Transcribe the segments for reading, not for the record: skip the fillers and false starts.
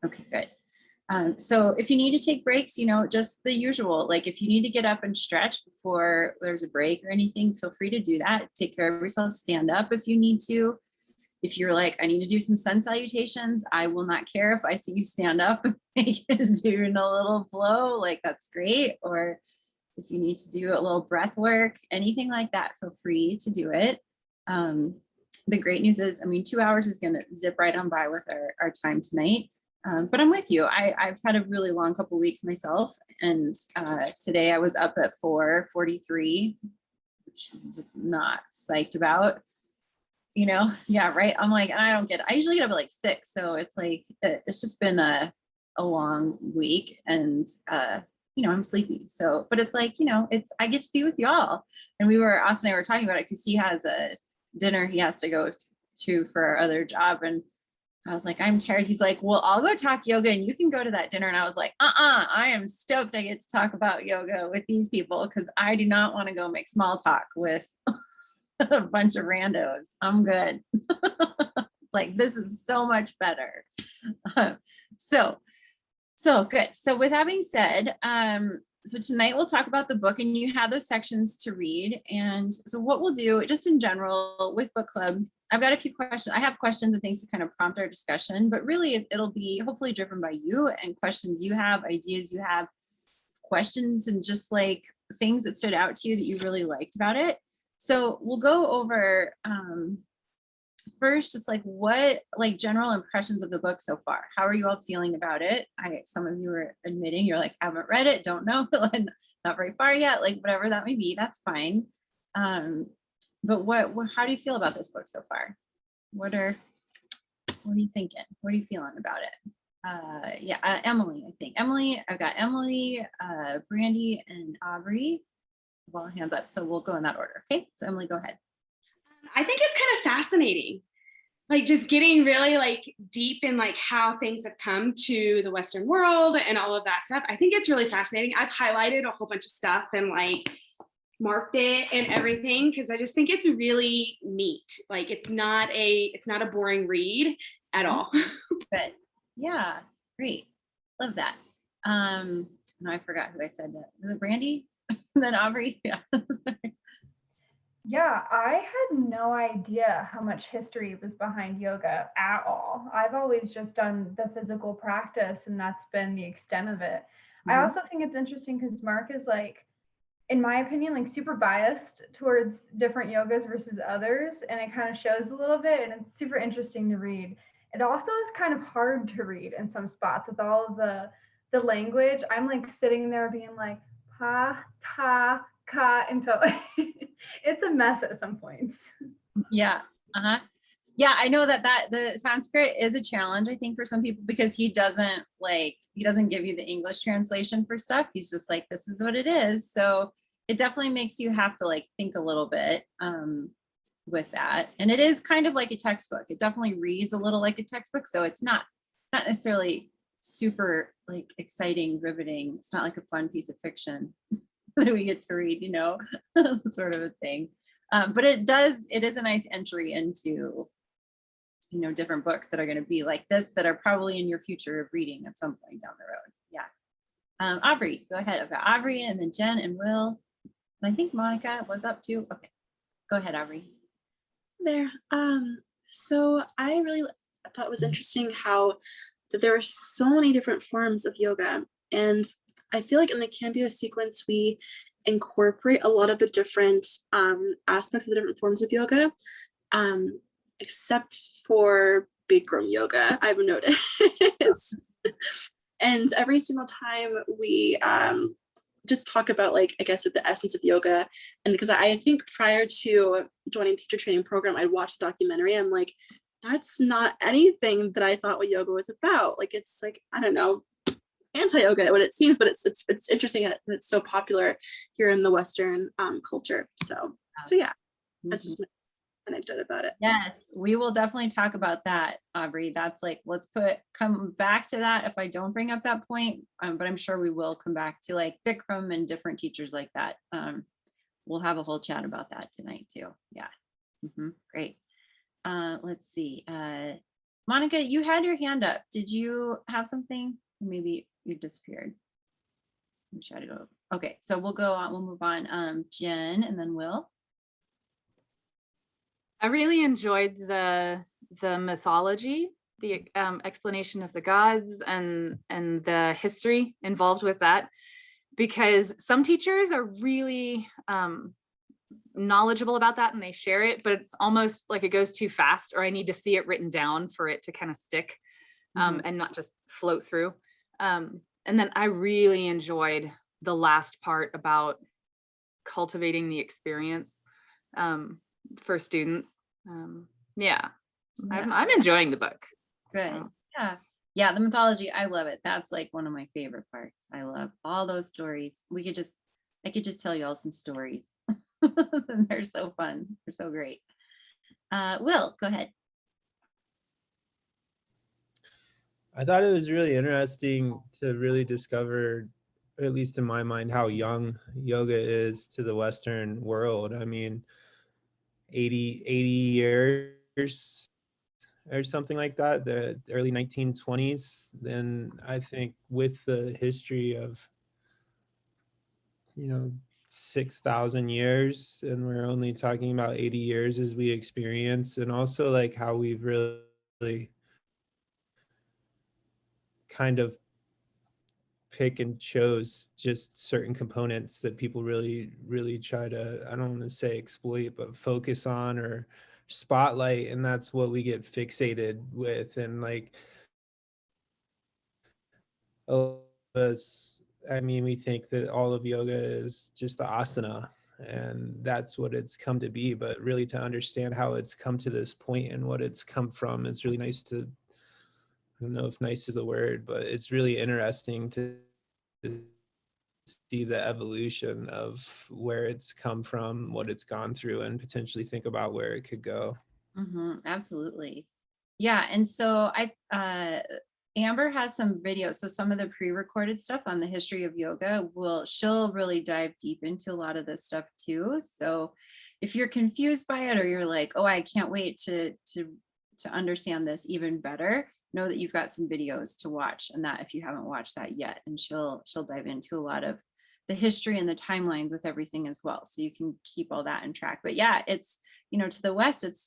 Okay, good. So if you need to take breaks, just the usual, like if you need to get up and stretch before there's a break or anything, feel free to do that. Take care of yourself, stand up if you need to. If you're like, I need to do some sun salutations, I will not care if I see you stand up and doing a little flow, like that's great. Or if you need to do a little breath work, anything like that, feel free to do it. The great news is, 2 hours is going to zip right on by with our time tonight. But I'm with you. I've had a really long couple weeks myself. And today I was up at 4:43, which I'm just not psyched about. Yeah, right. I'm like, and I don't get it. I usually get up at like 6. So it's like, it's just been a long week and, I'm sleepy. So, but it's like, I get to be with y'all. And Austin and I were talking about it because he has a dinner he has to go to for our other job. And I was like, I'm tired. He's like, well, I'll go talk yoga and you can go to that dinner. And I was like, I am stoked I get to talk about yoga with these people because I do not want to go make small talk with a bunch of randos. I'm good. It's like, this is so much better. So good. So with that being said, so tonight we'll talk about the book and you have those sections to read. And so what we'll do just in general with book club, I've got a few questions. I have questions and things to kind of prompt our discussion, but really it'll be hopefully driven by you and questions you have, ideas you have, questions and just like things that stood out to you that you really liked about it. So we'll go over first, just like what general impressions of the book so far. How are you all feeling about it? Some of you are admitting you're like, haven't read it, don't know, not very far yet, like whatever that may be, that's fine. But how do you feel about this book so far? What are you thinking? What are you feeling about it? Emily, I think. I've got Emily, Brandy, and Aubrey. Well, hands up. So we'll go in that order. Okay. So Emily, go ahead. I think it's kind of fascinating, like just getting really like deep in like how things have come to the Western world and all of that stuff. I think it's really fascinating. I've highlighted a whole bunch of stuff and like marked it and everything because I just think it's really neat. Like it's not a boring read at all. Good. Yeah, great. Love that. No, I forgot who I said that. Was it Brandy? Then Aubrey? Yeah. Yeah, I had no idea how much history was behind yoga at all. I've always just done the physical practice and that's been the extent of it. I also think it's interesting because Mark is like, in my opinion, like super biased towards different yogas versus others. And it kind of shows a little bit and it's super interesting to read. It also is kind of hard to read in some spots with all of the language. I'm like sitting there being like, pa, ta, ka, and so it's a mess at some points. Yeah. Yeah, I know that the Sanskrit is a challenge, I think, for some people because he doesn't give you the English translation for stuff. He's just like, this is what it is. So it definitely makes you have to like think a little bit with that. And it is kind of like a textbook. It definitely reads a little like a textbook. So it's not necessarily super like exciting, riveting. It's not like a fun piece of fiction that we get to read, sort of a thing. But it is a nice entry into, different books that are going to be like this, that are probably in your future of reading at some point down the road. Yeah. Aubrey, go ahead. I've got Aubrey and then Jen and Will. And I think Monica was up too. Okay. Go ahead, Aubrey. There. So I really thought it was interesting how that there are so many different forms of yoga. And I feel like in the Cambio sequence, we incorporate a lot of the different aspects of the different forms of yoga, except for Bikram yoga, I've noticed. And every single time we just talk about like, I guess, the essence of yoga. And because I think prior to joining the teacher training program, I'd watched the documentary. I'm like, that's not anything that I thought what yoga was about. Like, it's like, I don't know, anti-yoga what it seems, but it's interesting that it's so popular here in the Western culture. So yeah, that's just my anecdote about it. Yes, we will definitely talk about that, Aubrey. That's like, come back to that if I don't bring up that point, but I'm sure we will come back to like Bikram and different teachers like that. We'll have a whole chat about that tonight too. Yeah. Great. Let's see. Monica, you had your hand up. Did you have something? Maybe you disappeared. You shouted over. Okay, so we'll go on, we'll move on. Jen and then Will. I really enjoyed the mythology, the explanation of the gods and the history involved with that, because some teachers are really knowledgeable about that and they share it, but it's almost like it goes too fast, or I need to see it written down for it to kind of stick and not just float through. And then I really enjoyed the last part about cultivating the experience for students. Yeah, I'm enjoying the book. Good. Yeah, the mythology, I love it. That's like one of my favorite parts. I love all those stories. I could just tell you all some stories. They're so fun. They're so great. Will, go ahead. I thought it was really interesting to really discover, at least in my mind, how young yoga is to the Western world. I mean, 80 years or something like that, the early 1920s. Then I think with the history of, 6,000 years, and we're only talking about 80 years as we experience, and also like how we've really kind of pick and chose just certain components that people really try to, I don't want to say exploit, but focus on or spotlight, and that's what we get fixated with. And like us, I mean, we think that all of yoga is just the asana, and that's what it's come to be. But really, to understand how it's come to this point and what it's come from, it's really nice to, I don't know if nice is the word, but it's really interesting to see the evolution of where it's come from, what it's gone through, and potentially think about where it could go. Absolutely. Yeah, and so Amber has some videos, so some of the pre-recorded stuff on the history of yoga, she'll really dive deep into a lot of this stuff too. So if you're confused by it, or you're like, oh, I can't wait to understand this even better, know that you've got some videos to watch, and that if you haven't watched that yet, and she'll dive into a lot of the history and the timelines with everything as well, so you can keep all that in track. But yeah, it's, to the West, it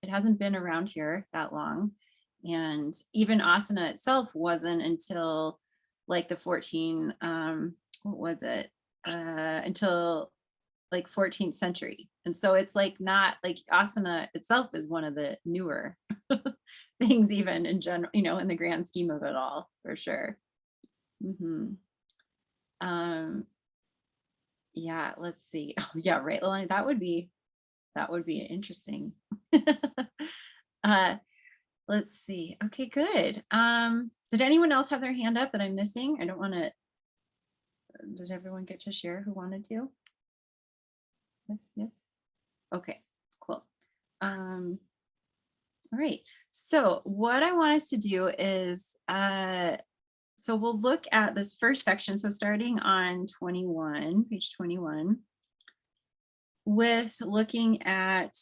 hasn't been around here that long. And even asana itself wasn't until like the until like 14th century. And so it's like not like asana itself is one of the newer things, even in general, in the grand scheme of it all, for sure. Yeah, let's see. Oh, yeah, right, Lillian, that would be interesting. Let's see. Okay, good. Did anyone else have their hand up that I'm missing? I don't want to. Did everyone get to share who wanted to? Yes. Okay, cool. All right. So what I want us to do is, so we'll look at this first section. So starting on page 21, with looking at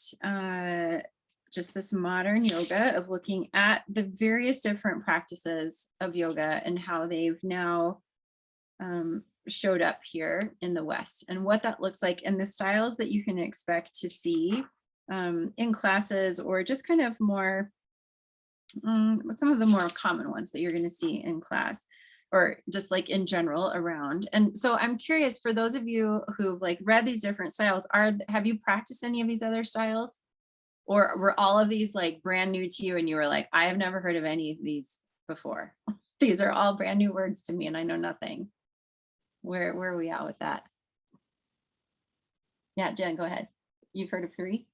just this modern yoga, of looking at the various different practices of yoga and how they've now showed up here in the West, and what that looks like, and the styles that you can expect to see in classes, or just kind of more, some of the more common ones that you're going to see in class, or just like in general around. And so I'm curious, for those of you who've like read these different styles, have you practiced any of these other styles? Or were all of these like brand new to you and you were like, I have never heard of any of these before? These are all brand new words to me and I know nothing. Where are we at with that? Yeah, Jen, go ahead. You've heard of 3?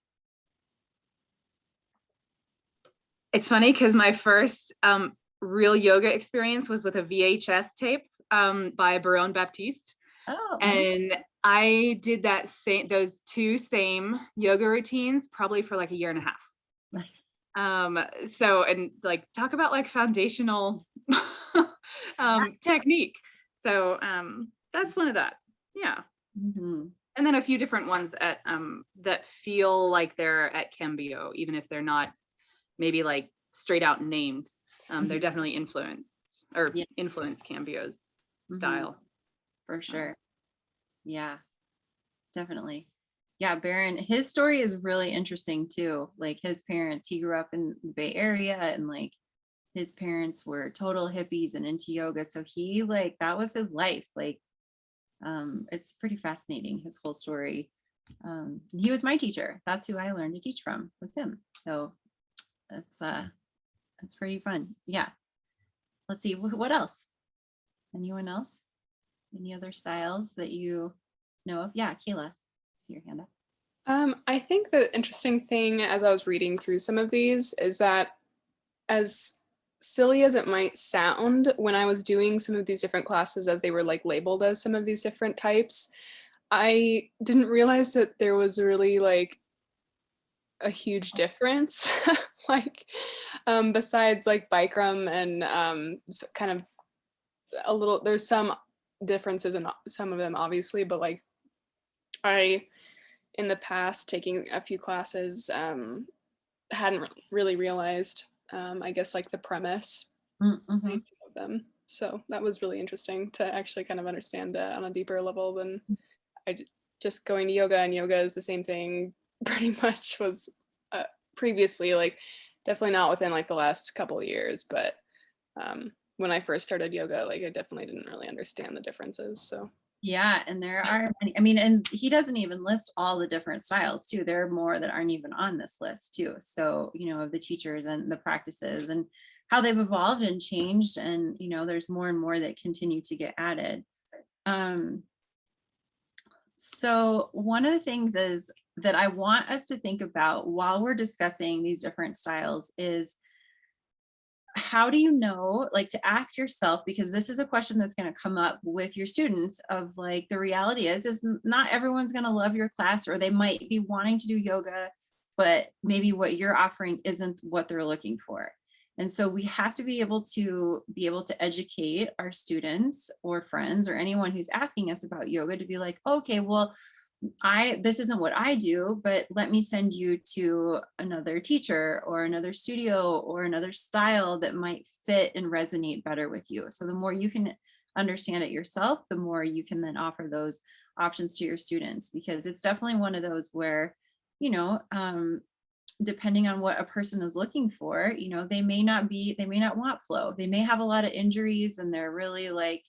It's funny because my first real yoga experience was with a VHS tape by Baron Baptiste. Oh. And I did those 2 same yoga routines probably for like a year and a half. Nice. So, and like talk about like foundational technique. So that's one of that. Yeah. And then a few different ones at that feel like they're at Cambio, even if they're not maybe like straight out named. They're Mhm. definitely Yeah. influence Cambio's Mhm. style. For sure. Yeah, definitely. Yeah, Baron, his story is really interesting too. Like his parents, he grew up in the Bay Area and like his parents were total hippies and into yoga. So he like that was his life. Like it's pretty fascinating, his whole story. He was my teacher. That's who I learned to teach from, was him. So that's pretty fun. Yeah. Let's see, what else? Anyone else? Any other styles that you know of? Yeah, Kayla, see your hand up. I think the interesting thing as I was reading through some of these is that, as silly as it might sound, when I was doing some of these different classes as they were like labeled as some of these different types, I didn't realize that there was really like a huge difference. Like besides like Bikram and kind of a little, there's some differences in some of them obviously, but like I in the past taking a few classes hadn't really realized I guess like the premise Mm-hmm. behind some of them. So that was really interesting to actually kind of understand that on a deeper level than just going to yoga, and yoga is the same thing pretty much was previously, like definitely not within like the last couple of years, but when I first started yoga, like I definitely didn't really understand the differences. So Yeah, and there are many, I mean, and he doesn't even list all the different styles too. There are more that aren't even on this list too. So, you know, of the teachers and the practices and how they've evolved and changed. And, you know, there's more and more that continue to get added. So one of the things is that I want us to think about while we're discussing these different styles is, how do you know, like to ask yourself, because this is a question that's going to come up with your students of like, the reality is not everyone's going to love your class, or they might be wanting to do yoga, but maybe what you're offering isn't what they're looking for. And so we have to be able to educate our students or friends or anyone who's asking us about yoga to be like, okay, well, this isn't what I do, but let me send you to another teacher or another studio or another style that might fit and resonate better with you. So the more you can understand it yourself, the more you can then offer those options to your students, because it's definitely one of those where, you know, depending on what a person is looking for, you know, they may not want flow. They may have a lot of injuries and they're really like,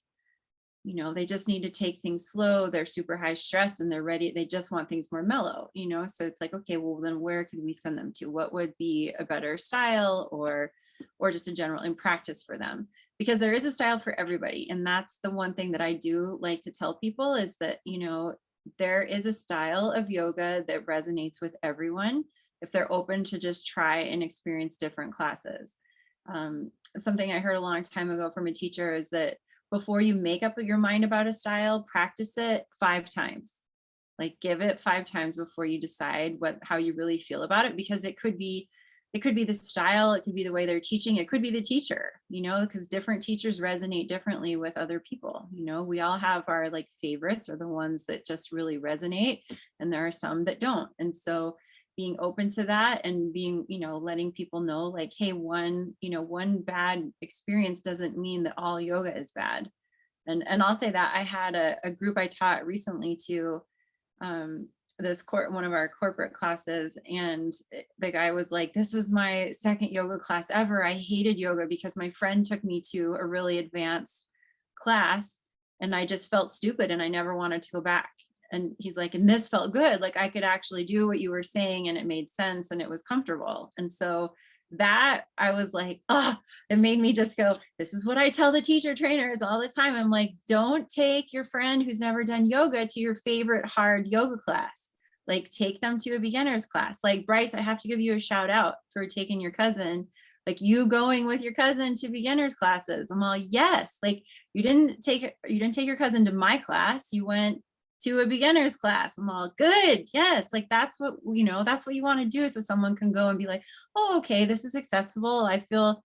you know, they just need to take things slow. They're super high stress and they're ready. They just want things more mellow, you know? So it's like, okay, well then where could we send them to? What would be a better style or just a general in practice for them? Because there is a style for everybody. And that's the one thing that I do like to tell people is that, you know, there is a style of yoga that resonates with everyone if they're open to just try and experience different classes. Something I heard a long time ago from a teacher is that before you make up your mind about a style, practice it 5 times. Like give it 5 times before you decide how you really feel about it, because it could be the style, it could be the way they're teaching, it could be the teacher, you know, because different teachers resonate differently with other people. You know, we all have our like favorites or the ones that just really resonate, and there are some that don't. And so being open to that and being, you know, letting people know like, hey, one bad experience doesn't mean that all yoga is bad. And I'll say that I had a group I taught recently to one of our corporate classes, and the guy was like, this was my second yoga class ever. I hated yoga because my friend took me to a really advanced class and I just felt stupid and I never wanted to go back. And he's like, and this felt good. Like I could actually do what you were saying and it made sense and it was comfortable. And so that I was like, oh, it made me just go, this is what I tell the teacher trainers all the time. I'm like, don't take your friend who's never done yoga to your favorite hard yoga class. Like take them to a beginner's class. Like Bryce, I have to give you a shout out for taking your cousin, like you going with your cousin to beginners classes. I'm all, yes, like you didn't take your cousin to my class. You went to a beginner's class. I'm all, good. Yes. Like that's what, you know, that's what you want to do. So someone can go and be like, oh, okay, this is accessible. I feel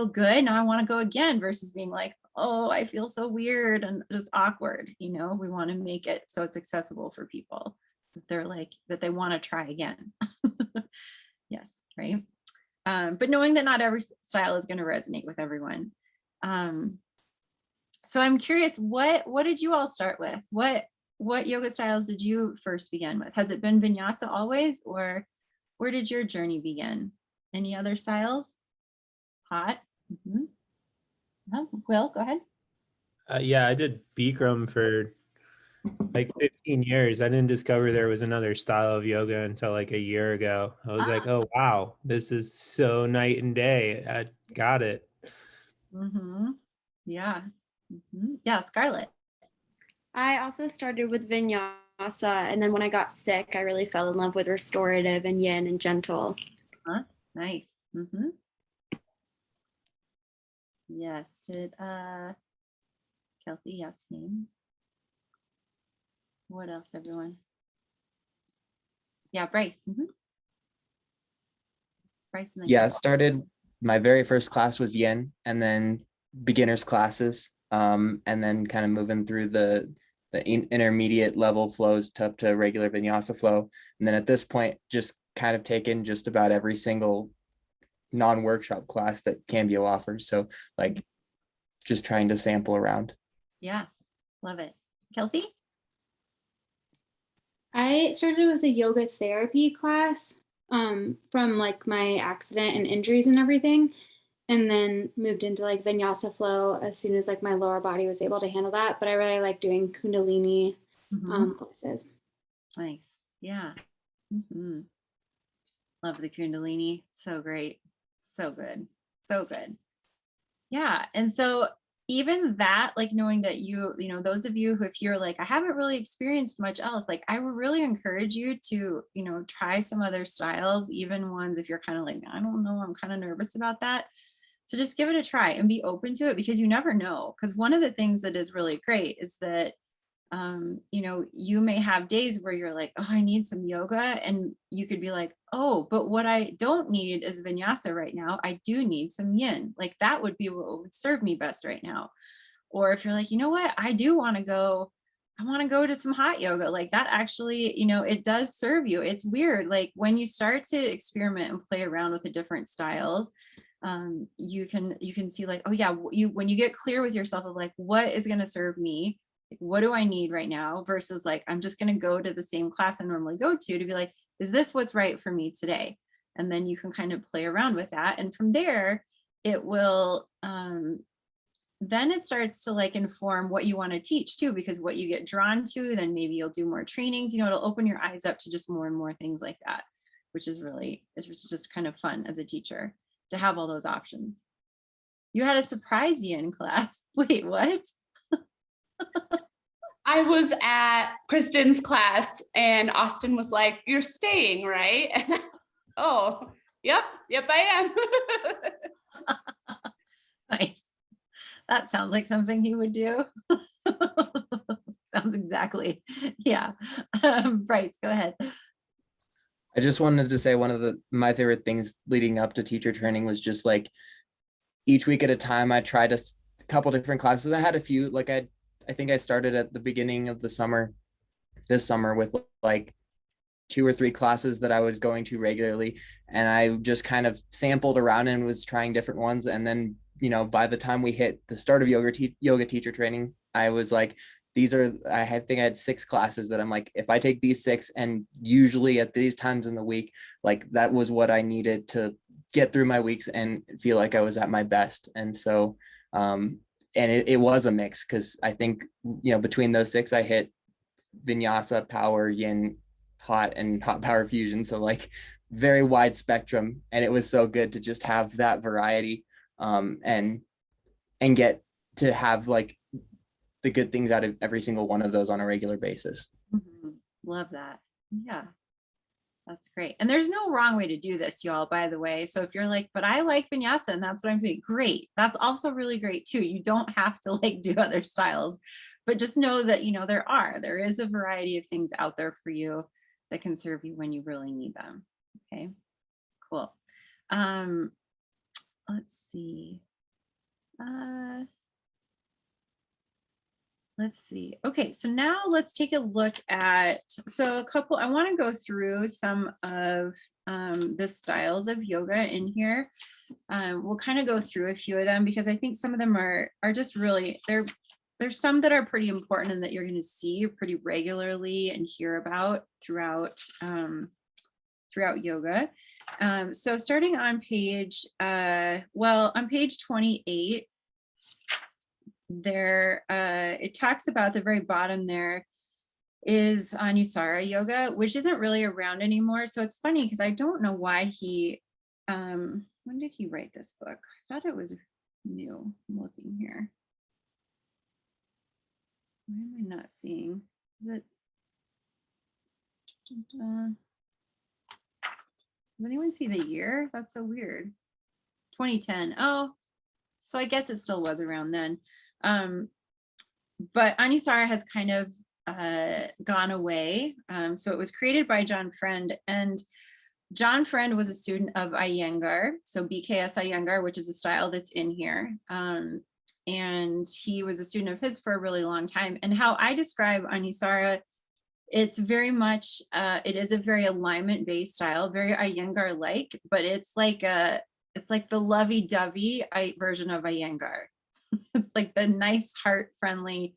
good. Now I want to go again, versus being like, oh, I feel so weird and just awkward. You know, we want to make it so it's accessible for people that they're like, that they want to try again. Yes. Right. But knowing that not every style is going to resonate with everyone. So I'm curious, what did you all start with? What yoga styles did you first begin with? Has it been vinyasa always, or where did your journey begin? Any other styles? Hot. Mhm. Will, go ahead. Yeah, I did Bikram for like 15 years. I didn't discover there was another style of yoga until like a year ago. I was like, oh, wow, this is so night and day. I got it. Yeah. Yeah, Scarlett. I also started with vinyasa, and then when I got sick, I really fell in love with restorative and yin and gentle. Nice. Yes. Did Kelsey, yes, name? What else, everyone? Yeah, Bryce. Bryce and then Yeah, I Kelsey. started, my very first class was yin, and then beginners classes, and then kind of moving through the intermediate level flows up to regular vinyasa flow. And then at this point, just kind of taken just about every single non-workshop class that Cambio offers. So like just trying to sample around. Yeah, love it. Kelsey? I started with a yoga therapy class from like my accident and injuries and everything, and then moved into like vinyasa flow as soon as like my lower body was able to handle that. But I really like doing Kundalini classes. Nice. Yeah. Love the Kundalini. So great. So good. So good. Yeah. And so even that, like knowing that you know, those of you who, if you're like, I haven't really experienced much else, like I would really encourage you to, you know, try some other styles, even ones if you're kind of like, I don't know, I'm kind of nervous about that. So just give it a try and be open to it, because you never know. Because one of the things that is really great is that you know, you may have days where you're like, oh, I need some yoga. And you could be like, oh, but what I don't need is vinyasa right now. I do need some yin. Like that would be what would serve me best right now. Or if you're like, you know what, I do want to go, I want to go to some hot yoga. Like that actually, you know, it does serve you. It's weird. Like when you start to experiment and play around with the different styles, you can see like, oh yeah, when you get clear with yourself of like, what is going to serve me, what do I need right now, versus like, I'm just going to go to the same class I normally go to be like, is this what's right for me today? And then you can kind of play around with that. And from there, it will, then it starts to like inform what you want to teach too, because what you get drawn to, then maybe you'll do more trainings, you know, it'll open your eyes up to just more and more things like that, which is really, it's just kind of fun as a teacher to have all those options. You had a surprise yin class. Wait, what? I was at Kristen's class and Austin was like, you're staying, right? And oh, yep, I am. Nice. That sounds like something he would do. Sounds exactly. Yeah. Bryce, go ahead. I just wanted to say one of my favorite things leading up to teacher training was just like each week at a time, I tried a couple different classes. I had a few, like I think I started at the beginning of the summer, this summer, with like 2 or 3 classes that I was going to regularly. And I just kind of sampled around and was trying different ones. And then, you know, by the time we hit the start of yoga teacher training, I was like, I think I had 6 classes that I'm like, if I take these 6 and usually at these times in the week, like that was what I needed to get through my weeks and feel like I was at my best. And so, and it was a mix, because I think, you know, between those 6, I hit vinyasa, power, yin, hot, and hot power fusion. So like very wide spectrum. And it was so good to just have that variety, and get to have like the good things out of every single one of those on a regular basis. Love that. Yeah. That's great. And there's no wrong way to do this, y'all, by the way. So if you're like, but I like vinyasa and that's what I'm doing, great. That's also really great too. You don't have to like do other styles, but just know that, you know, there is a variety of things out there for you that can serve you when you really need them. Okay, cool. Let's see. let's see. Okay, so now let's take a look at, I want to go through some of the styles of yoga in here. We'll kind of go through a few of them because I think some of them are just really, there's some that are pretty important and that you're going to see pretty regularly and hear about throughout yoga. So starting on page, on page 28, there it talks about the very bottom there is Anusara yoga, which isn't really around anymore. So it's funny because I don't know why he when did he write this book? I thought it was new. I'm looking here. Why am I not seeing? Is it does anyone see the year? That's so weird. 2010. Oh, so I guess it still was around then. But Anusara has kind of gone away. So it was created by John Friend, and John Friend was a student of Iyengar, so BKS Iyengar, which is a style that's in here. And he was a student of his for a really long time. And how I describe Anusara, it's very much, it is a very alignment-based style, very Iyengar-like, but it's like the lovey-dovey version of Iyengar. It's like the nice, heart-friendly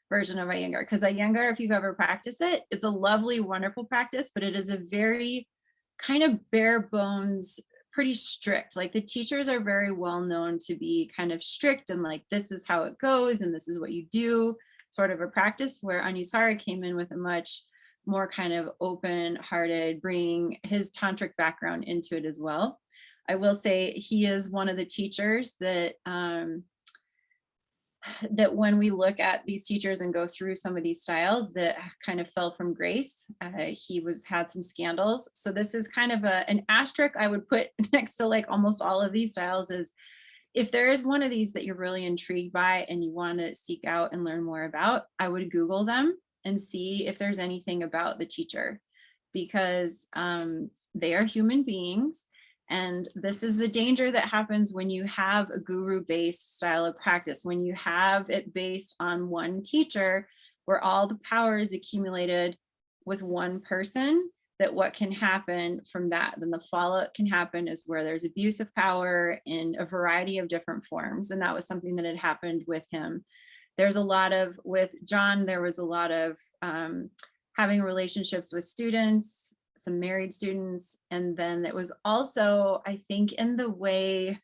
version of Iyengar. Because Iyengar, if you've ever practiced it, it's a lovely, wonderful practice, but it is a very kind of bare bones, pretty strict. Like the teachers are very well known to be kind of strict and like, this is how it goes and this is what you do, sort of a practice, where Anusara came in with a much more kind of open-hearted, bringing his tantric background into it as well. I will say he is one of the teachers that that when we look at these teachers and go through some of these styles that kind of fell from grace, he had some scandals. So this is kind of an asterisk I would put next to like almost all of these styles, is if there is one of these that you're really intrigued by and you want to seek out and learn more about, I would Google them and see if there's anything about the teacher, because they are human beings. And this is the danger that happens when you have a guru-based style of practice, when you have it based on one teacher, where all the power is accumulated with one person, that what can happen from that, then the fallout can happen is where there's abuse of power in a variety of different forms. And that was something that had happened with him. With John, there was a lot of having relationships with students, some married students. And then it was also, I think, in the way,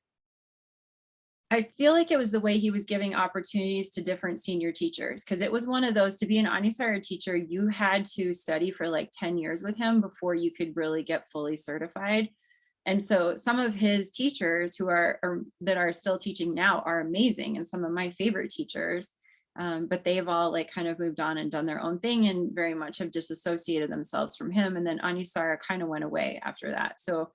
I feel like it was the way he was giving opportunities to different senior teachers, because it was one of those, to be an Anusara teacher, you had to study for like 10 years with him before you could really get fully certified. And so some of his teachers that are still teaching now are amazing, and some of my favorite teachers. But they've all like kind of moved on and done their own thing and very much have disassociated themselves from him. And then Anusara kind of went away after that. So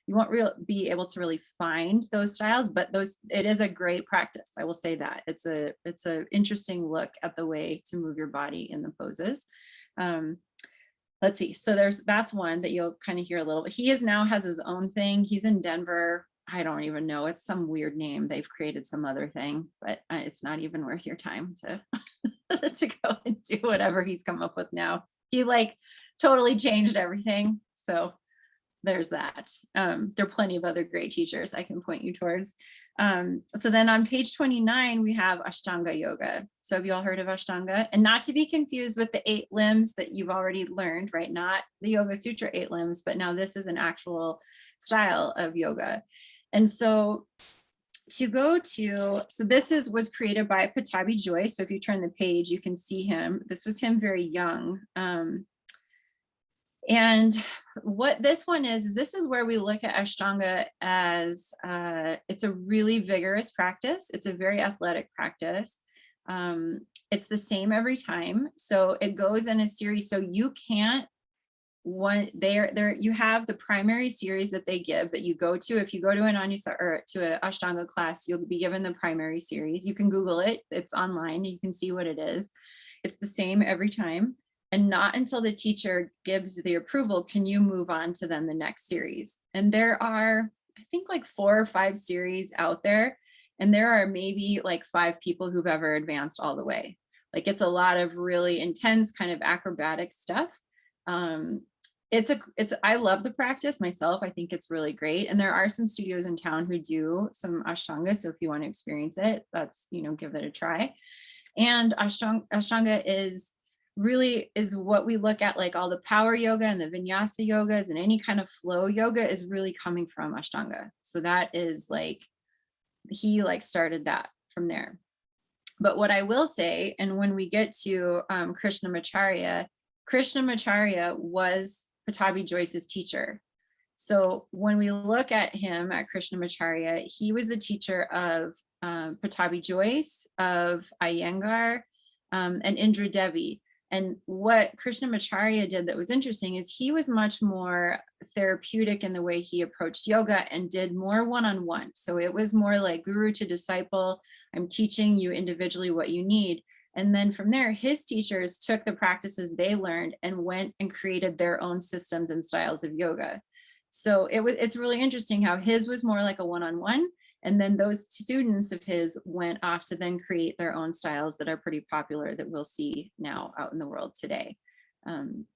you won't be able to really find those styles, but it is a great practice. I will say that it's a interesting look at the way to move your body in the poses. Let's see. So that's one that you'll kind of hear a little bit. He now has his own thing. He's in Denver. I don't even know. It's some weird name. They've created some other thing, but it's not even worth your time to to go and do whatever he's come up with now. He like totally changed everything. So there's that. There are plenty of other great teachers I can point you towards. So then on page 29, we have Ashtanga yoga. So have you all heard of Ashtanga? And not to be confused with the 8 limbs that you've already learned, right? Not the Yoga Sutra 8 limbs, but now this is an actual style of yoga. And so this was created by Pattabhi Joy. So if you turn the page, you can see him. This was him very young. And what this one is this is where we look at Ashtanga as it's a really vigorous practice. It's a very athletic practice. It's the same every time. So it goes in a series. So you can't you have the primary series that they give that you go to. If you go to an Anusara or to an Ashtanga class, you'll be given the primary series. You can Google it. It's online. You can see what it is. It's the same every time. And not until the teacher gives the approval can you move on to then the next series. And there are, I think, like 4 or 5 series out there. And there are maybe like 5 people who've ever advanced all the way. Like it's a lot of really intense kind of acrobatic stuff. I love the practice myself. I think it's really great. And there are some studios in town who do some Ashtanga. So if you want to experience it, that's, give it a try. And Ashtanga is what we look at, like all the power yoga and the vinyasa yogas and any kind of flow yoga is really coming from Ashtanga. So that is like, he like started that from there. But what I will say, and when we get to Krishnamacharya was Pattabhi Jois's teacher. So when we look at him at Krishnamacharya, he was the teacher of Pattabhi Jois, of Iyengar, and Indra Devi. And what Krishnamacharya did that was interesting is he was much more therapeutic in the way he approached yoga and did more one-on-one. So it was more like guru to disciple. I'm teaching you individually what you need. And then from there, his teachers took the practices they learned and went and created their own systems and styles of yoga. So it's really interesting how his was more like a one-on-one, and then those students of his went off to then create their own styles that are pretty popular that we'll see now out in the world today.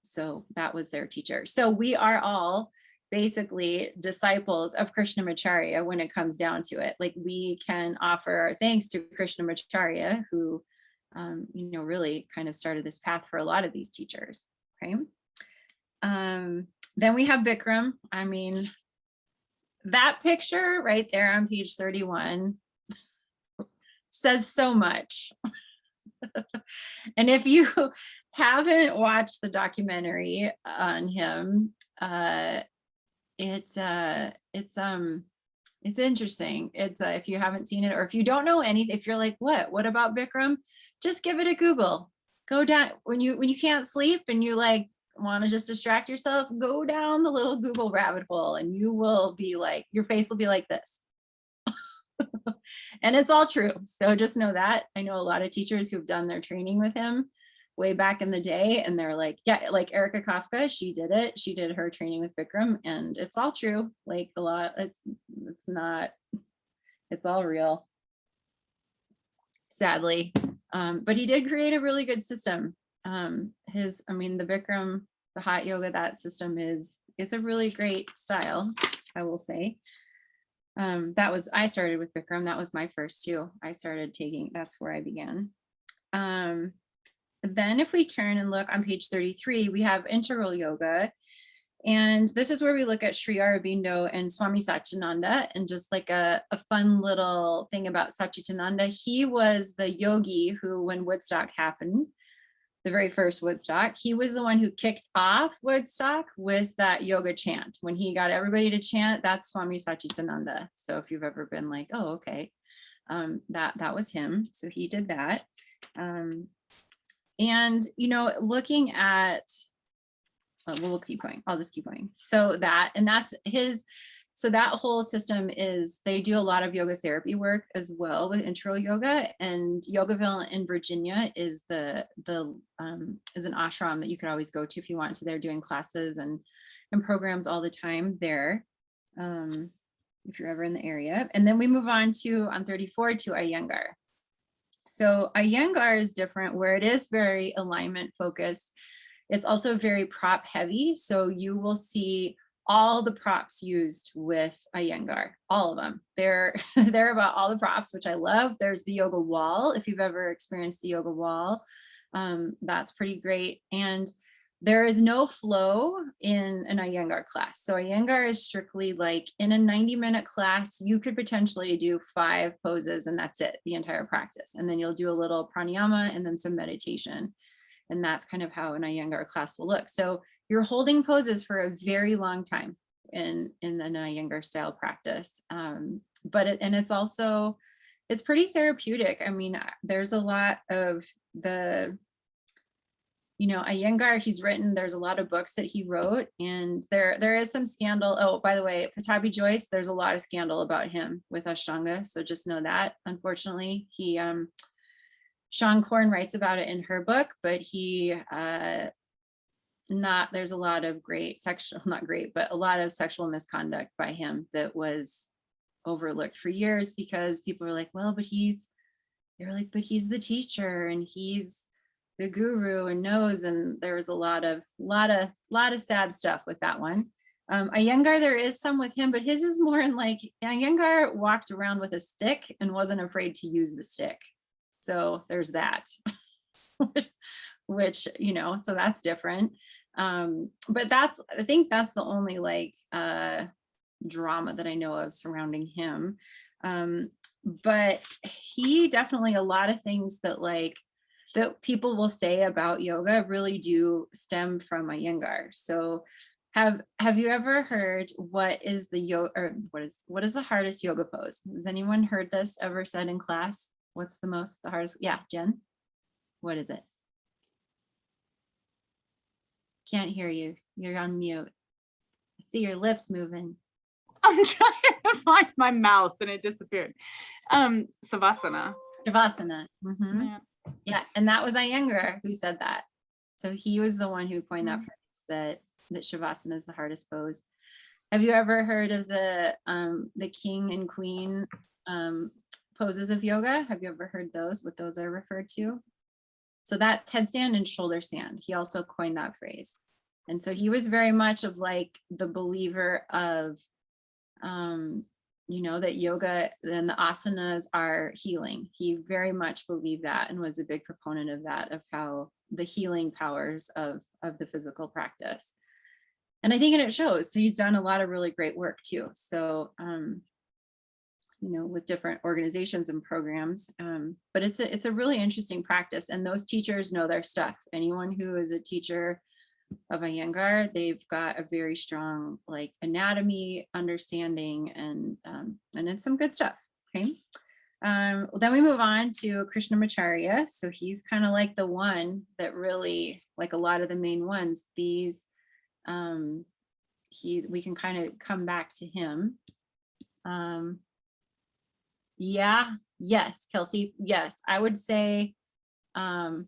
So that was their teacher. So we are all basically disciples of Krishnamacharya when it comes down to it. Like we can offer our thanks to Krishnamacharya, who really kind of started this path for a lot of these teachers. Okay. Then we have Bikram. I mean, that picture right there on page 31 says so much. And if you haven't watched the documentary on him, it's interesting. It's if you haven't seen it, or if you don't know anything, if you're like, what about Bikram? Just give it a Google. Go down when you can't sleep and you like want to just distract yourself, go down the little Google rabbit hole and you will be like, your face will be like this. And it's all true. So just know that. I know a lot of teachers who've done their training with him way back in the day, and they're like, yeah, like Erica Kafka, she did it. She did her training with Bikram, and it's all true. Like a lot, it's not, it's all real, sadly. But he did create a really good system. The Bikram, the hot yoga, that system is a really great style, I will say. I started with Bikram. That was my first too. I started taking, that's where I began. Then if we turn and look on page 33, we have integral yoga. And this is where we look at Sri Aurobindo and Swami Satchidananda. And just like a fun little thing about Satchidananda, he was the yogi who, when Woodstock happened, the very first Woodstock, he was the one who kicked off Woodstock with that yoga chant. When he got everybody to chant, that's Swami Satchidananda. So if you've ever been like, oh, okay, that was him. So he did that. And, looking at, we'll keep going. I'll just keep going. So that whole system is, they do a lot of yoga therapy work as well with integral yoga, and Yogaville in Virginia is is an ashram that you could always go to if you want to. They're doing classes and programs all the time there, if you're ever in the area. And then we move on 34 to Iyengar. So Iyengar is different, where it is very alignment focused. It's also very prop heavy. So you will see all the props used with Iyengar, all of them. They're about all the props, which I love. There's the yoga wall. If you've ever experienced the yoga wall, that's pretty great. And there is no flow in an Iyengar class. So Iyengar is strictly like, in a 90-minute class, you could potentially do 5 poses and that's it, the entire practice. And then you'll do a little pranayama and then some meditation. And that's kind of how an Iyengar class will look. So you're holding poses for a very long time in an Iyengar style practice. It's pretty therapeutic. I mean, there's a lot of Iyengar, there's a lot of books that he wrote, and there is some scandal. Oh, by the way, Pattabhi Jois, there's a lot of scandal about him with Ashtanga. So just know that, unfortunately, Sean Korn writes about it in her book, but there's a lot of a lot of sexual misconduct by him that was overlooked for years, because people were like, well, but he's the teacher and he's the guru and knows, and there was a lot of sad stuff with that one. Iyengar, there is some with him, but his is more in like, Iyengar walked around with a stick and wasn't afraid to use the stick. So there's that, which, you know, so that's different. But I think that's the only like drama that I know of surrounding him. But he definitely, a lot of things that like that people will say about yoga really do stem from Iyengar. So have you ever heard what is the yoga, or what is the hardest yoga pose? Has anyone heard this ever said in class? What's the hardest? Yeah, Jen, what is it? Can't hear you. You're on mute. I see your lips moving. I'm trying to find my mouse and it disappeared. Savasana. Shavasana. Mhm. Yeah. Yeah, and that was Iyengar who said that. So he was the one who coined that phrase, that Shavasana is the hardest pose. Have you ever heard of the king and queen poses of yoga? Have you ever heard those, what those are referred to? So that's headstand and shoulder stand. He also coined that phrase. And so he was very much of like the believer of, you know, that yoga and the asanas are healing. He very much believed that and was a big proponent of that, of how the healing powers of the physical practice. And I think it shows. So he's done a lot of really great work too. So, you know, with different organizations and programs, but it's a really interesting practice, and those teachers know their stuff. Anyone who is a teacher of Iyengar, they've got a very strong like anatomy understanding, and it's some good stuff. Okay. Then we move on to Krishnamacharya. So he's kind of like the one that really, like a lot of the main ones, these we can kind of come back to him. Yeah, yes, Kelsey, yes, I would say, Monica,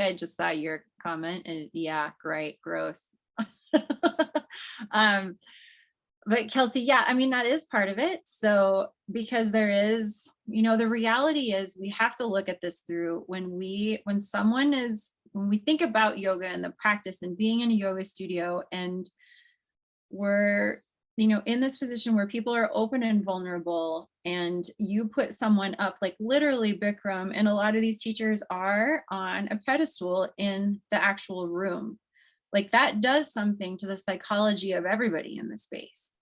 I just saw your comment, and yeah, great, gross. But Kelsey, yeah, I mean, that is part of it. So because there is, you know, the reality is we have to look at this through when we think about yoga and the practice and being in a yoga studio, and we're, you know, in this position where people are open and vulnerable, and you put someone up, like literally Bikram, and a lot of these teachers are on a pedestal in the actual room. Like that does something to the psychology of everybody in the space.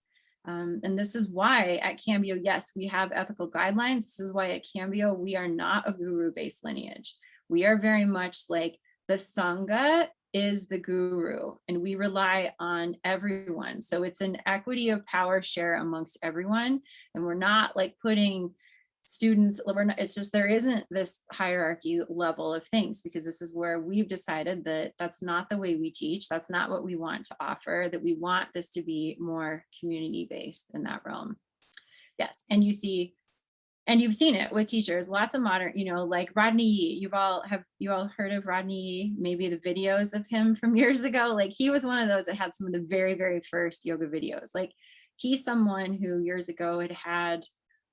And this is why at Cambio, yes, we have ethical guidelines. This is why at Cambio, we are not a guru-based lineage. We are very much like the Sangha is the guru, and we rely on everyone. So it's an equity of power share amongst everyone. And we're not like putting students, it's just, there isn't this hierarchy level of things, because this is where we've decided that that's not the way we teach. That's not what we want to offer, that we want this to be more community-based in that realm. Yes, and you see, and you've seen it with teachers, lots of modern, you know, like Rodney Yee. Have you all heard of Rodney Yee? Maybe the videos of him from years ago. Like he was one of those that had some of the very, very first yoga videos. Like he's someone who years ago had,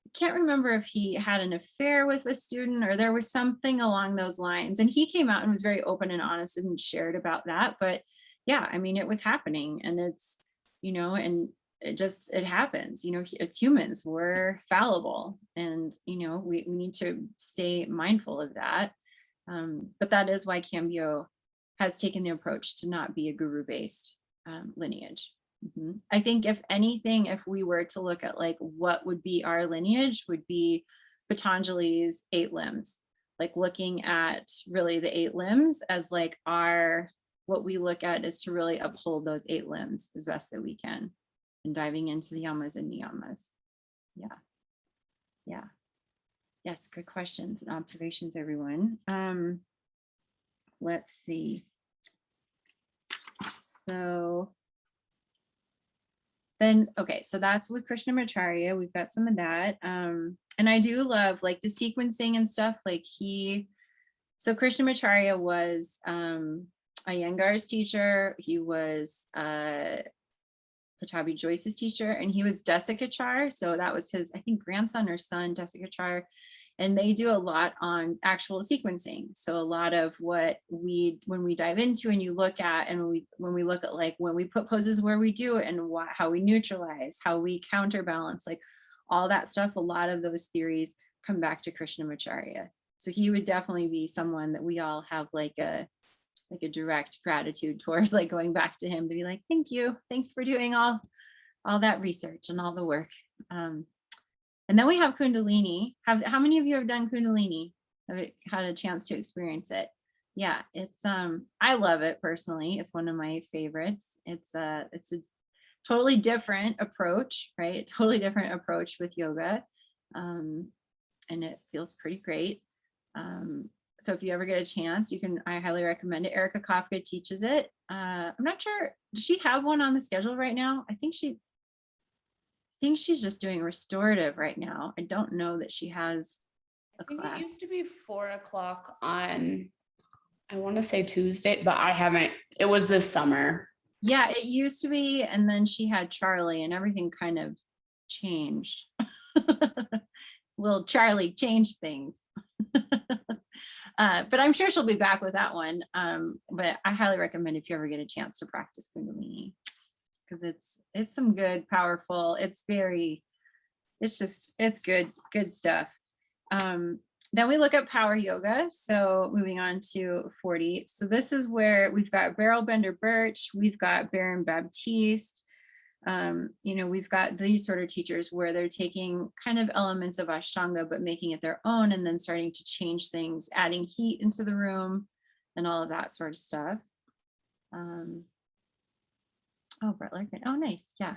I can't remember if he had an affair with a student or there was something along those lines. And he came out and was very open and honest and shared about that. But yeah, I mean, it was happening, and it's, you know, and it happens, you know, it's humans, we're fallible, and, you know, we need to stay mindful of that. But that is why Cambio has taken the approach to not be a guru-based lineage. I think if anything, if we were to look at like what would be our lineage, would be Patanjali's 8 limbs, like looking at really the 8 limbs as like what we look at is to really uphold those 8 limbs as best that we can, and diving into the yamas and niyamas. Yeah. Yes, good questions and observations, everyone. Let's see. So then, okay, so that's with Krishnamacharya. We've got some of that. And I do love like the sequencing and stuff. Like so Krishnamacharya was Iyengar's teacher. He was Pattabhi Jois's teacher, and he was Desikachar. So that was his, I think, grandson or son, Desikachar. and they do a lot on actual sequencing. So a lot of what when we dive into and you look at, and when we look at like when we put poses where we do it and how we neutralize, how we counterbalance, like all that stuff, a lot of those theories come back to Krishnamacharya. So he would definitely be someone that we all have like a direct gratitude towards, like going back to him to be like, thank you, thanks for doing all that research and all the work. And then we have Kundalini. How many of you have done Kundalini? Have had a chance to experience it? Yeah, it's I love it personally. It's one of my favorites. It's a totally different approach, right? Totally different approach with yoga. And it feels pretty great. So if you ever get a chance, I highly recommend it. Erica Kafka teaches it. I'm not sure, does she have one on the schedule right now? I think she's just doing restorative right now. I don't know that she has a class. It used to be 4:00 on, I want to say Tuesday, but I haven't, it was this summer. Yeah, it used to be, and then she had Charlie and everything kind of changed. Little Charlie changed things. But I'm sure she'll be back with that one. But I highly recommend if you ever get a chance to practice Kundalini, because it's some good, powerful, it's good stuff. Then we look at power yoga. So moving on to 40. So this is where we've got Beryl Bender Birch, we've got Baron Baptiste. We've got these sort of teachers where they're taking kind of elements of Ashtanga, but making it their own, and then starting to change things, adding heat into the room and all of that sort of stuff. Brett Larkin. Oh, nice. Yeah.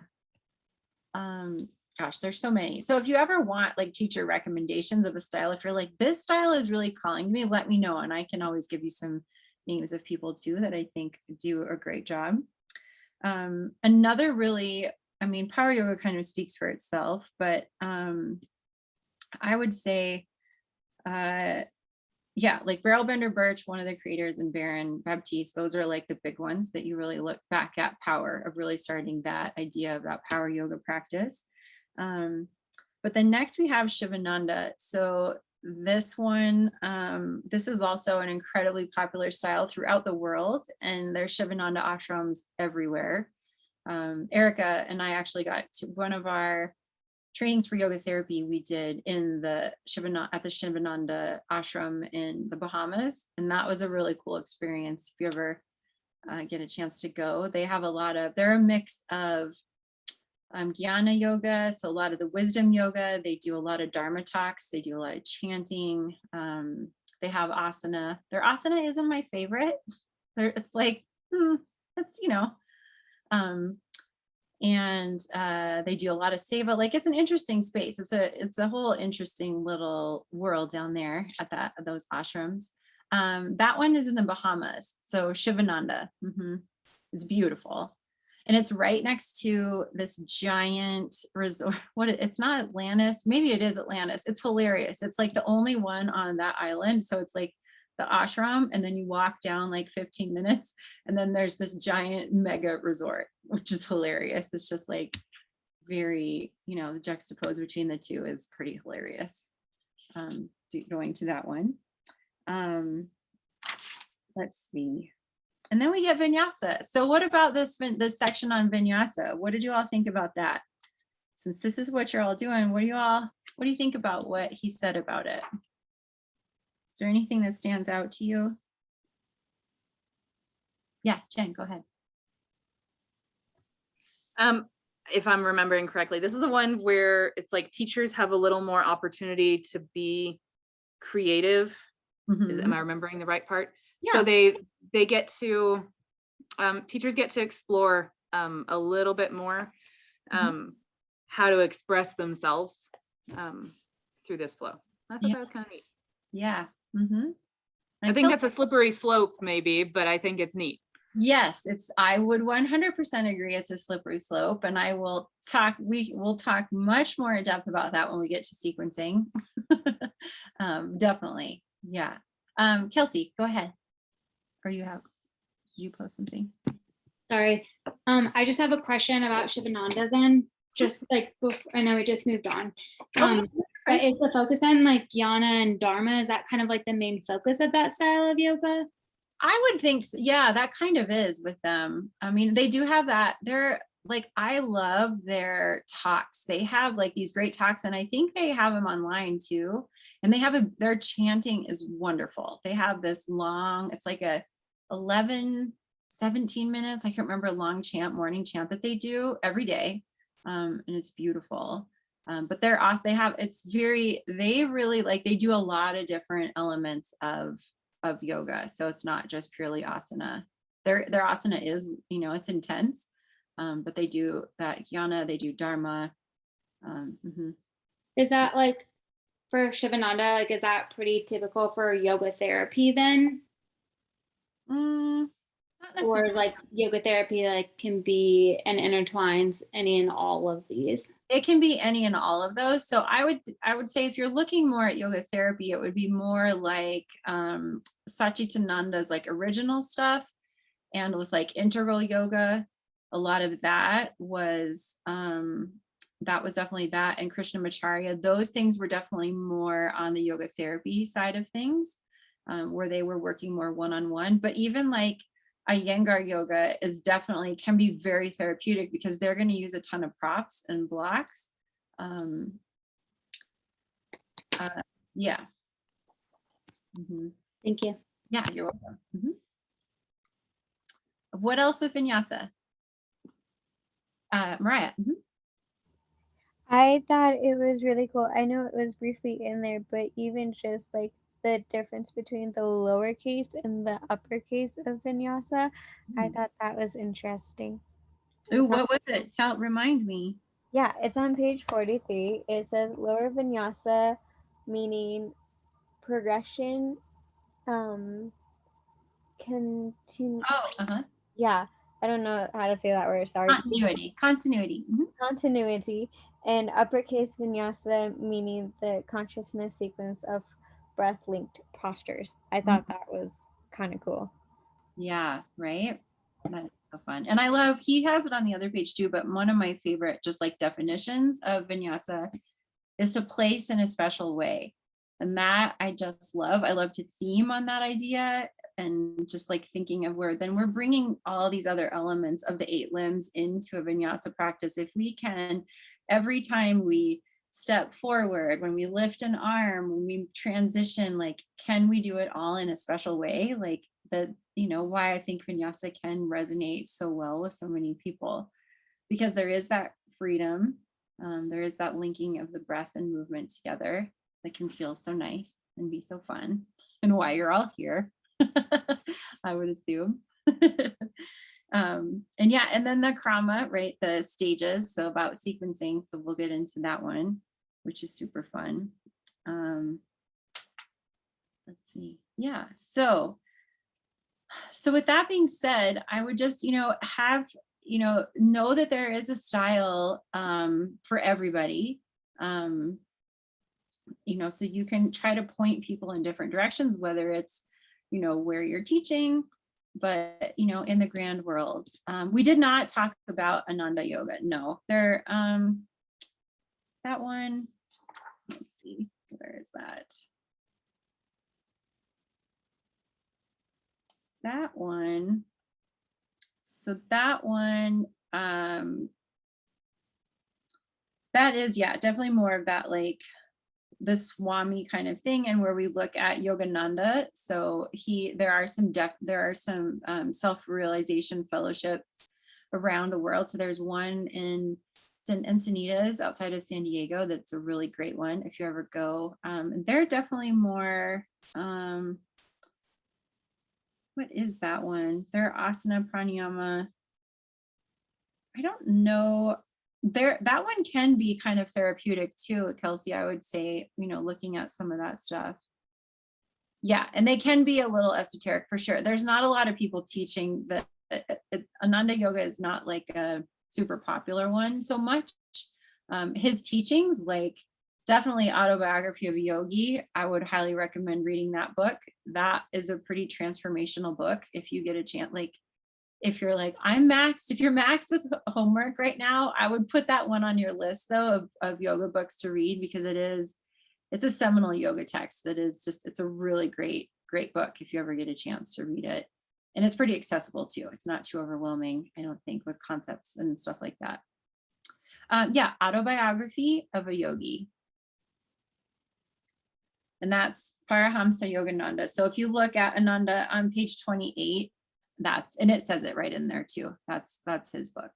Gosh, there's so many. So if you ever want like teacher recommendations of a style, if you're like, this style is really calling to me, let me know. And I can always give you some names of people too that I think do a great job. Another really, power yoga kind of speaks for itself, but I would say, like Beryl Bender Birch, one of the creators, and Baron Baptiste, those are like the big ones that you really look back at power, of really starting that idea of that power yoga practice. But then next we have Shivananda. So this one, this is also an incredibly popular style throughout the world, and there's Shivananda ashrams everywhere. Erica and I actually got to one of our trainings for yoga therapy we did at the Shivananda ashram in the Bahamas, and that was a really cool experience. If you ever get a chance to go, they're a mix of Jnana yoga, so a lot of the wisdom yoga. They do a lot of dharma talks, they do a lot of chanting. They have asana. Their asana isn't my favorite. It's like it's and they do a lot of seva. Like, it's an interesting space. It's a whole interesting little world down there at those ashrams. That one is in the Bahamas, so Shivananda. It's beautiful. And it's right next to this giant resort. It's not Atlantis. Maybe it is Atlantis. It's hilarious. It's like the only one on that island. So it's like the ashram, and then you walk down like 15 minutes, and then there's this giant mega resort, which is hilarious. It's just like very, the juxtapose between the two is pretty hilarious. Going to that one. Let's see. And then we get vinyasa. So what about this section on vinyasa? What did you all think about that? Since this is what you're all doing, what do you think about what he said about it? Is there anything that stands out to you? Yeah, Jen, go ahead. If I'm remembering correctly, this is the one where it's like teachers have a little more opportunity to be creative. Am I remembering the right part? Yeah. So they get to, teachers get to explore a little bit more how to express themselves through this flow. I thought that was kind of neat. Yeah. I think that's a slippery slope maybe, but I think it's neat. Yes, I would 100% agree it's a slippery slope, and we will talk much more in depth about that when we get to sequencing. Definitely. Yeah. Kelsey, go ahead. Or did you post something? Sorry. I just have a question about Shivananda then, just like, I know we just moved on. But is the focus then like Jnana and Dharma? Is that kind of like the main focus of that style of yoga? I would think, yeah, that kind of is with them. I mean, they do have that. They're like, I love their talks. They have like these great talks, and I think they have them online too. And they have their chanting is wonderful. They have this long, it's like a 11, 17 minutes. I can't remember, a long chant, morning chant that they do every day. And it's beautiful. But they're awesome. They really like, they do a lot of different elements of yoga. So it's not just purely asana. Their asana is, it's intense. But they do that jnana, they do dharma. Is that like for Shivananda, like is that pretty typical for yoga therapy then? Not Or necessarily. like yoga therapy like can be and intertwines any and all of these? It can be any and all of those. So I would say if you're looking more at yoga therapy, it would be more like Satchitananda's like original stuff, and with like integral yoga, a lot of that was definitely that, and Krishnamacharya. Those things were definitely more on the yoga therapy side of things, where they were working more one-on-one. But even like Iyengar yoga can be very therapeutic, because they're going to use a ton of props and blocks. Yeah. Thank you. Yeah, you're welcome. What else with vinyasa? Mariah. I thought it was really cool. I know it was briefly in there, but even just like the difference between the lowercase and the uppercase of vinyasa, I thought that was interesting. Ooh, what was it? Remind me. Yeah, it's on page 43. It says lower vinyasa, meaning progression, yeah, I don't know how to say that word, sorry. Continuity. Continuity, and uppercase vinyasa, meaning the consciousness sequence of breath linked postures. I thought that was kind of cool. Yeah, right. That's so fun. And I love, he has it on the other page too, but one of my favorite just like definitions of vinyasa is to place in a special way. And that I just love. I love to theme on that idea, and just like thinking of where then we're bringing all these other elements of the 8 limbs into a vinyasa practice. If we can, every time we step forward, when we lift an arm, when we transition, like, can we do it all in a special way? Like that, why I think vinyasa can resonate so well with so many people, because there is that freedom. There is that linking of the breath and movement together that can feel so nice and be so fun, and why you're all here. I would assume. And then the krama, right? The stages, so about sequencing. So we'll get into that one, which is super fun. Let's see. Yeah. So with that being said, I would just, have, know that there is a style for everybody. So you can try to point people in different directions, whether it's where you're teaching, but in the grand world. We did not talk about Ananda yoga. No, that one, let's see, where is that? That one. So that one, that is, yeah, definitely more of that, like the Swami kind of thing, and where we look at Yogananda. So there are some self-realization fellowships around the world. So there's one in Encinitas outside of San Diego that's a really great one if you ever go. And they're definitely more, what is that one? They're asana pranayama. I don't know. That one can be kind of therapeutic too, Kelsey, I would say, looking at some of that stuff. Yeah, and they can be a little esoteric for sure. There's not a lot of people teaching that. Ananda yoga is not like a super popular one so much. His teachings, like definitely Autobiography of a Yogi, I would highly recommend reading that book. That is a pretty transformational book if you get a chance. Like, if you're like, if you're maxed with homework right now, I would put that one on your list though of yoga books to read, because it is it's a seminal yoga text that is just, it's a really great book if you ever get a chance to read it. And it's pretty accessible too. It's not too overwhelming, I don't think, with concepts and stuff like that. Yeah, Autobiography of a Yogi. And that's Paramahamsa Yogananda. So if you look at Ananda on page 28, and it says it right in there too. That's his book.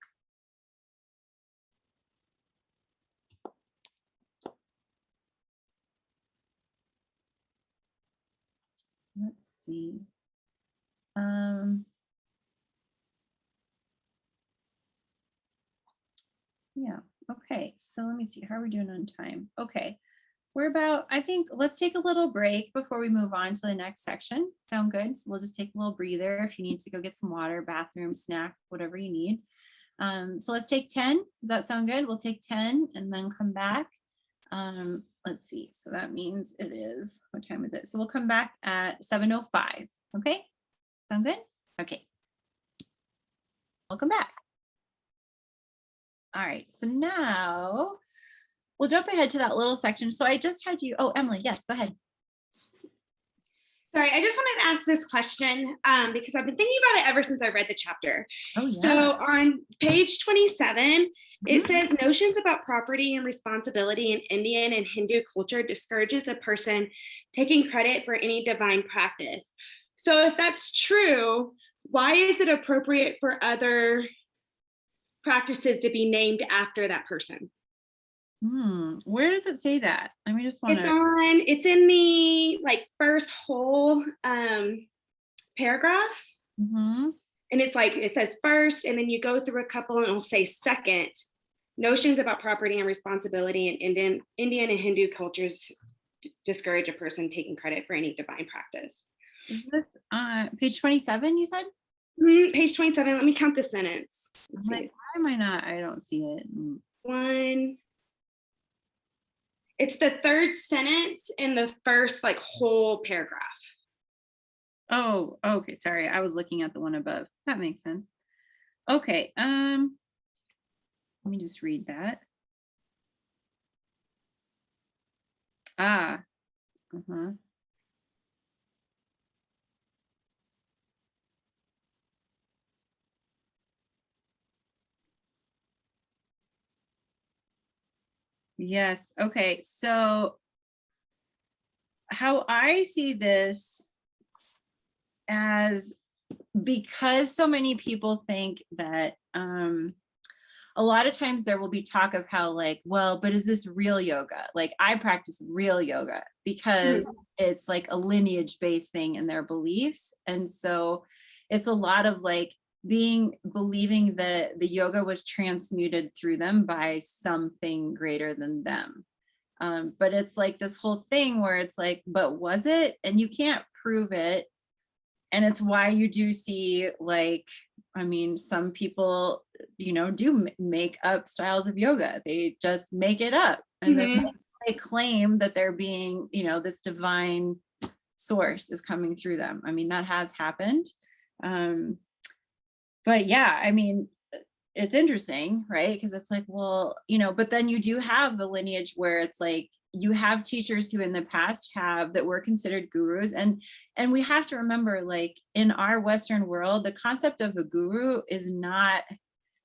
Let's see. Yeah, okay, so let me see, how are we doing on time? Okay, we're about, I think, let's take a little break before we move on to the next section. Sound good? So we'll just take a little breather if you need to go get some water, bathroom, snack, whatever you need. So let's take 10. Does that sound good? We'll take 10 and then come back. Let's see, so that means it is, what time is it? So we'll come back at 7:05, okay? Sound good? Okay. Welcome back. All right, so now we'll jump ahead to that little section. So I just had you, oh, Emily, yes, go ahead. Sorry, I just wanted to ask this question because I've been thinking about it ever since I read the chapter. Oh, yeah. So on page 27, it Mhm. says notions about property and responsibility in Indian and Hindu culture discourages a person taking credit for any divine practice. So if that's true, why is it appropriate for other practices to be named after that person? Where does it say that? I mean, just want to. It's in the like first whole paragraph. Mm-hmm. And it's like, it says first, and then you go through a couple and it'll say second, notions about property and responsibility in Indian and Hindu cultures discourage a person taking credit for any divine practice. Is this page 27, you said? Page 27, let me count the sentence. I'm like, why am I not? I don't see it. One. It's the third sentence in the first like whole paragraph. Oh, okay. Sorry. I was looking at the one above. That makes sense. Okay. Let me just read that. Uh-huh. Yes. Okay. So how I see this as, because so many people think that a lot of times there will be talk of how like, well, but is this real yoga? Like I practice real yoga because it's like a lineage based thing in their beliefs. And so it's a lot of like believing that the yoga was transmuted through them by something greater than them. But it's like this whole thing where it's like, but was it? And you can't prove it. And it's why you do see like, I mean, some people, do make up styles of yoga. They just make it up. And then they claim that they're being, this divine source is coming through them. I mean, that has happened. But yeah, I mean, it's interesting, right? Because it's like, well, but then you do have the lineage where it's like you have teachers who in the past that were considered gurus. And we have to remember, like in our Western world, the concept of a guru is not,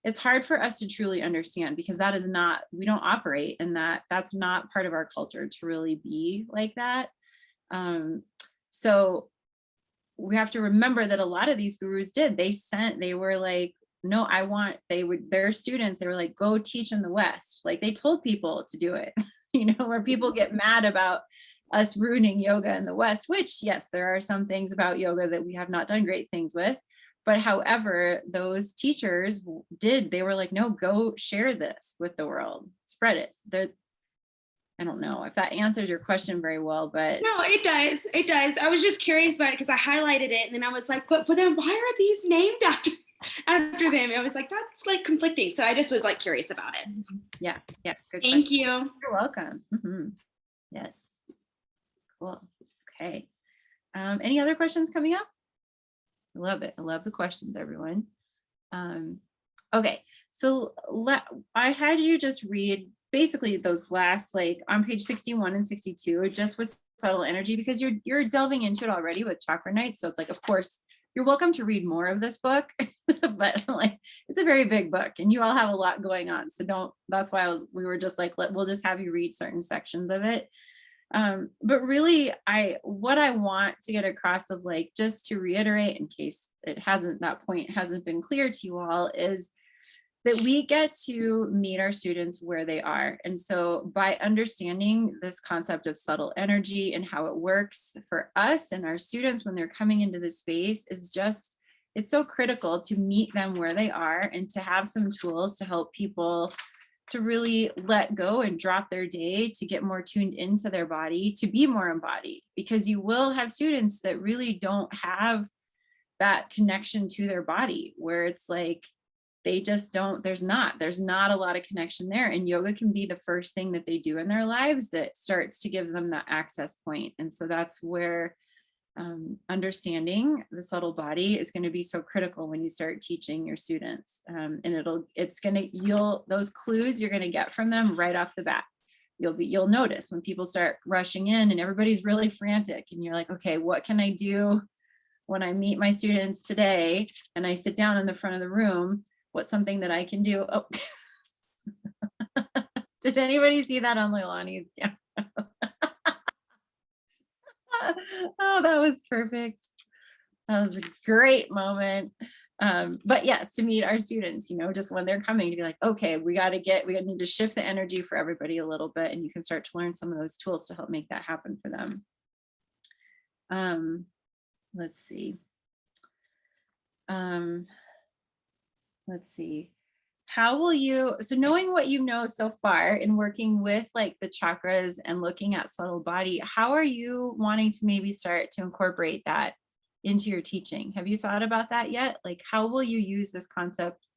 it's hard for us to truly understand because that is not, we don't operate in that's not part of our culture to really be like that. So we have to remember that a lot of these gurus they were like, no, their students, they were like, go teach in the West. Like they told people to do it, where people get mad about us ruining yoga in the West, which yes, there are some things about yoga that we have not done great things with. But however, those teachers they were like, no, go share this with the world, spread it. I don't know if that answers your question very well, but. No, it does. It does. I was just curious about it because I highlighted it and then I was like, but then why are these named after them? I was like, that's like conflicting. So I just was like curious about it. Yeah. Good Thank question. you. You're welcome. Yes. Cool. Okay. Any other questions coming up? I love it. I love the questions, everyone. Okay. So I had you just read basically those last, like on page 61 and 62, just with subtle energy, because you're delving into it already with Chakra Night. So it's like, of course, you're welcome to read more of this book, but like, it's a very big book and you all have a lot going on. So that's why we were just like, we'll just have you read certain sections of it. But really, what I want to get across, of like, just to reiterate in case that point hasn't been clear to you all, is that we get to meet our students where they are. And so by understanding this concept of subtle energy and how it works for us and our students when they're coming into this space, it's so critical to meet them where they are and to have some tools to help people to really let go and drop their day, to get more tuned into their body, to be more embodied, because you will have students that really don't have that connection to their body, where it's like, they just don't, there's not a lot of connection there. And yoga can be the first thing that they do in their lives that starts to give them that access point. And so that's where understanding the subtle body is going to be so critical when you start teaching your students. And those clues you're going to get from them right off the bat. You'll notice when people start rushing in and everybody's really frantic and you're like, okay, what can I do when I meet my students today and I sit down in the front of the room? What's something that I can do? Oh, did anybody see that on Leilani's camera? Oh, that was perfect. That was a great moment. But yes, to meet our students, just when they're coming, to be like, okay, we need to shift the energy for everybody a little bit, and you can start to learn some of those tools to help make that happen for them. Let's see. How will you, so knowing what you know so far and working with like the chakras and looking at subtle body, how are you wanting to maybe start to incorporate that into your teaching? Have you thought about that yet? Like, how will you use this concept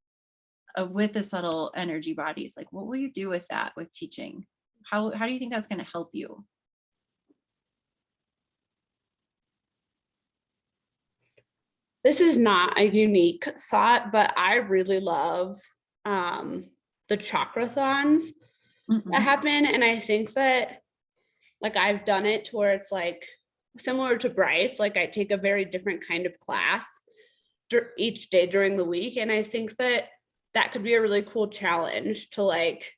with the subtle energy bodies? Like, what will you do with that with teaching? How do you think that's going to help you? This is not a unique thought, but I really love the chakrathons that happen. And I think that like I've done it to where it's like similar to Bryce, like I take a very different kind of class each day during the week. And I think that could be a really cool challenge to like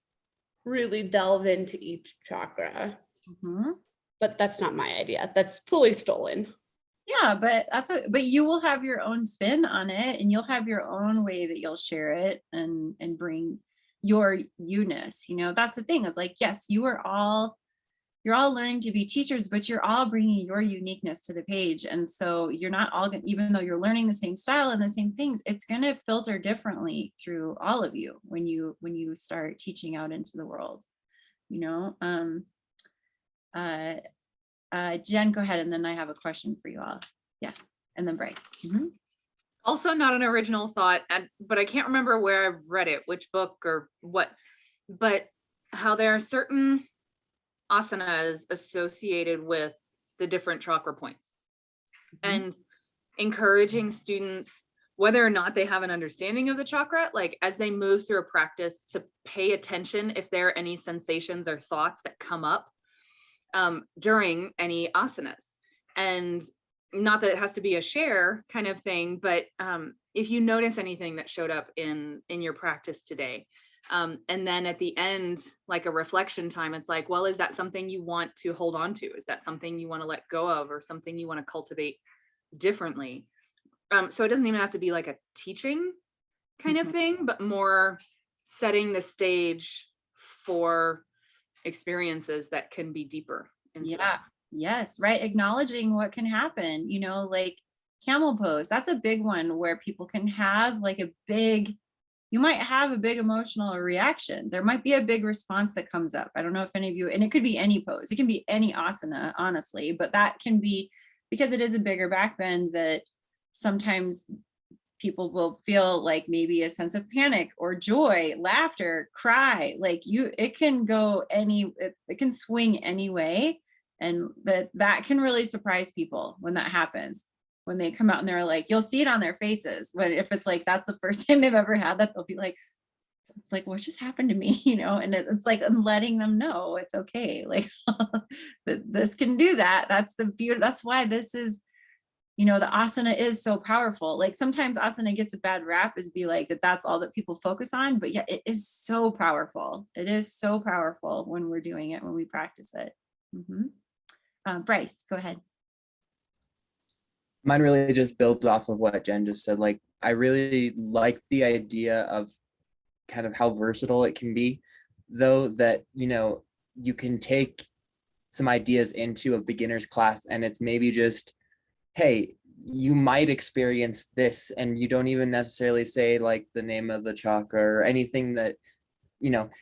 really delve into each chakra. But that's not my idea. That's fully stolen. Yeah, but but you will have your own spin on it, and you'll have your own way that you'll share it and bring your you-ness. That's the thing, is like, yes, you're all learning to be teachers, but you're all bringing your uniqueness to the page. And so you're not all, even though you're learning the same style and the same things, it's going to filter differently through all of you when you start teaching out into the world. Jen, go ahead, and then I have a question for you all. Yeah, and then Bryce. Also not an original thought, but I can't remember where I read it, which book or what, but how there are certain asanas associated with the different chakra points, and encouraging students, whether or not they have an understanding of the chakra, like as they move through a practice, to pay attention if there are any sensations or thoughts that come up during any asanas. And not that it has to be a share kind of thing, but if you notice anything that showed up in your practice today, and then at the end, like a reflection time, it's like, well, is that something you want to hold on to? Is that something you want to let go of, or something you want to cultivate differently? So it doesn't even have to be like a teaching kind of thing, but more setting the stage for experiences that can be deeper. Yes, right. Acknowledging what can happen, like camel pose. That's a big one where people can have like you might have a big emotional reaction. There might be a big response that comes up. I don't know if any of you, and it could be any pose, it can be any asana, honestly, but that can be, because it is a bigger back bend, that sometimes people will feel like maybe a sense of panic or joy, laughter, cry, like it can go it can swing any way. And that can really surprise people when that happens, when they come out and they're like, you'll see it on their faces. But if it's like, that's the first time they've ever had that, they'll be like, it's like, what just happened to me, and it's like, I'm letting them know it's okay, like that this can do that. That's the beauty. That's why this is, the asana is so powerful. Like sometimes asana gets a bad rap is be like that's all that people focus on, but yeah, it is so powerful. It is so powerful when we're doing it, when we practice it. Bryce, go ahead. Mine really just builds off of what Jen just said. Like, I really like the idea of kind of how versatile it can be, though, that, you can take some ideas into a beginner's class and it's maybe just, hey, you might experience this, and you don't even necessarily say like the name of the chakra or anything that,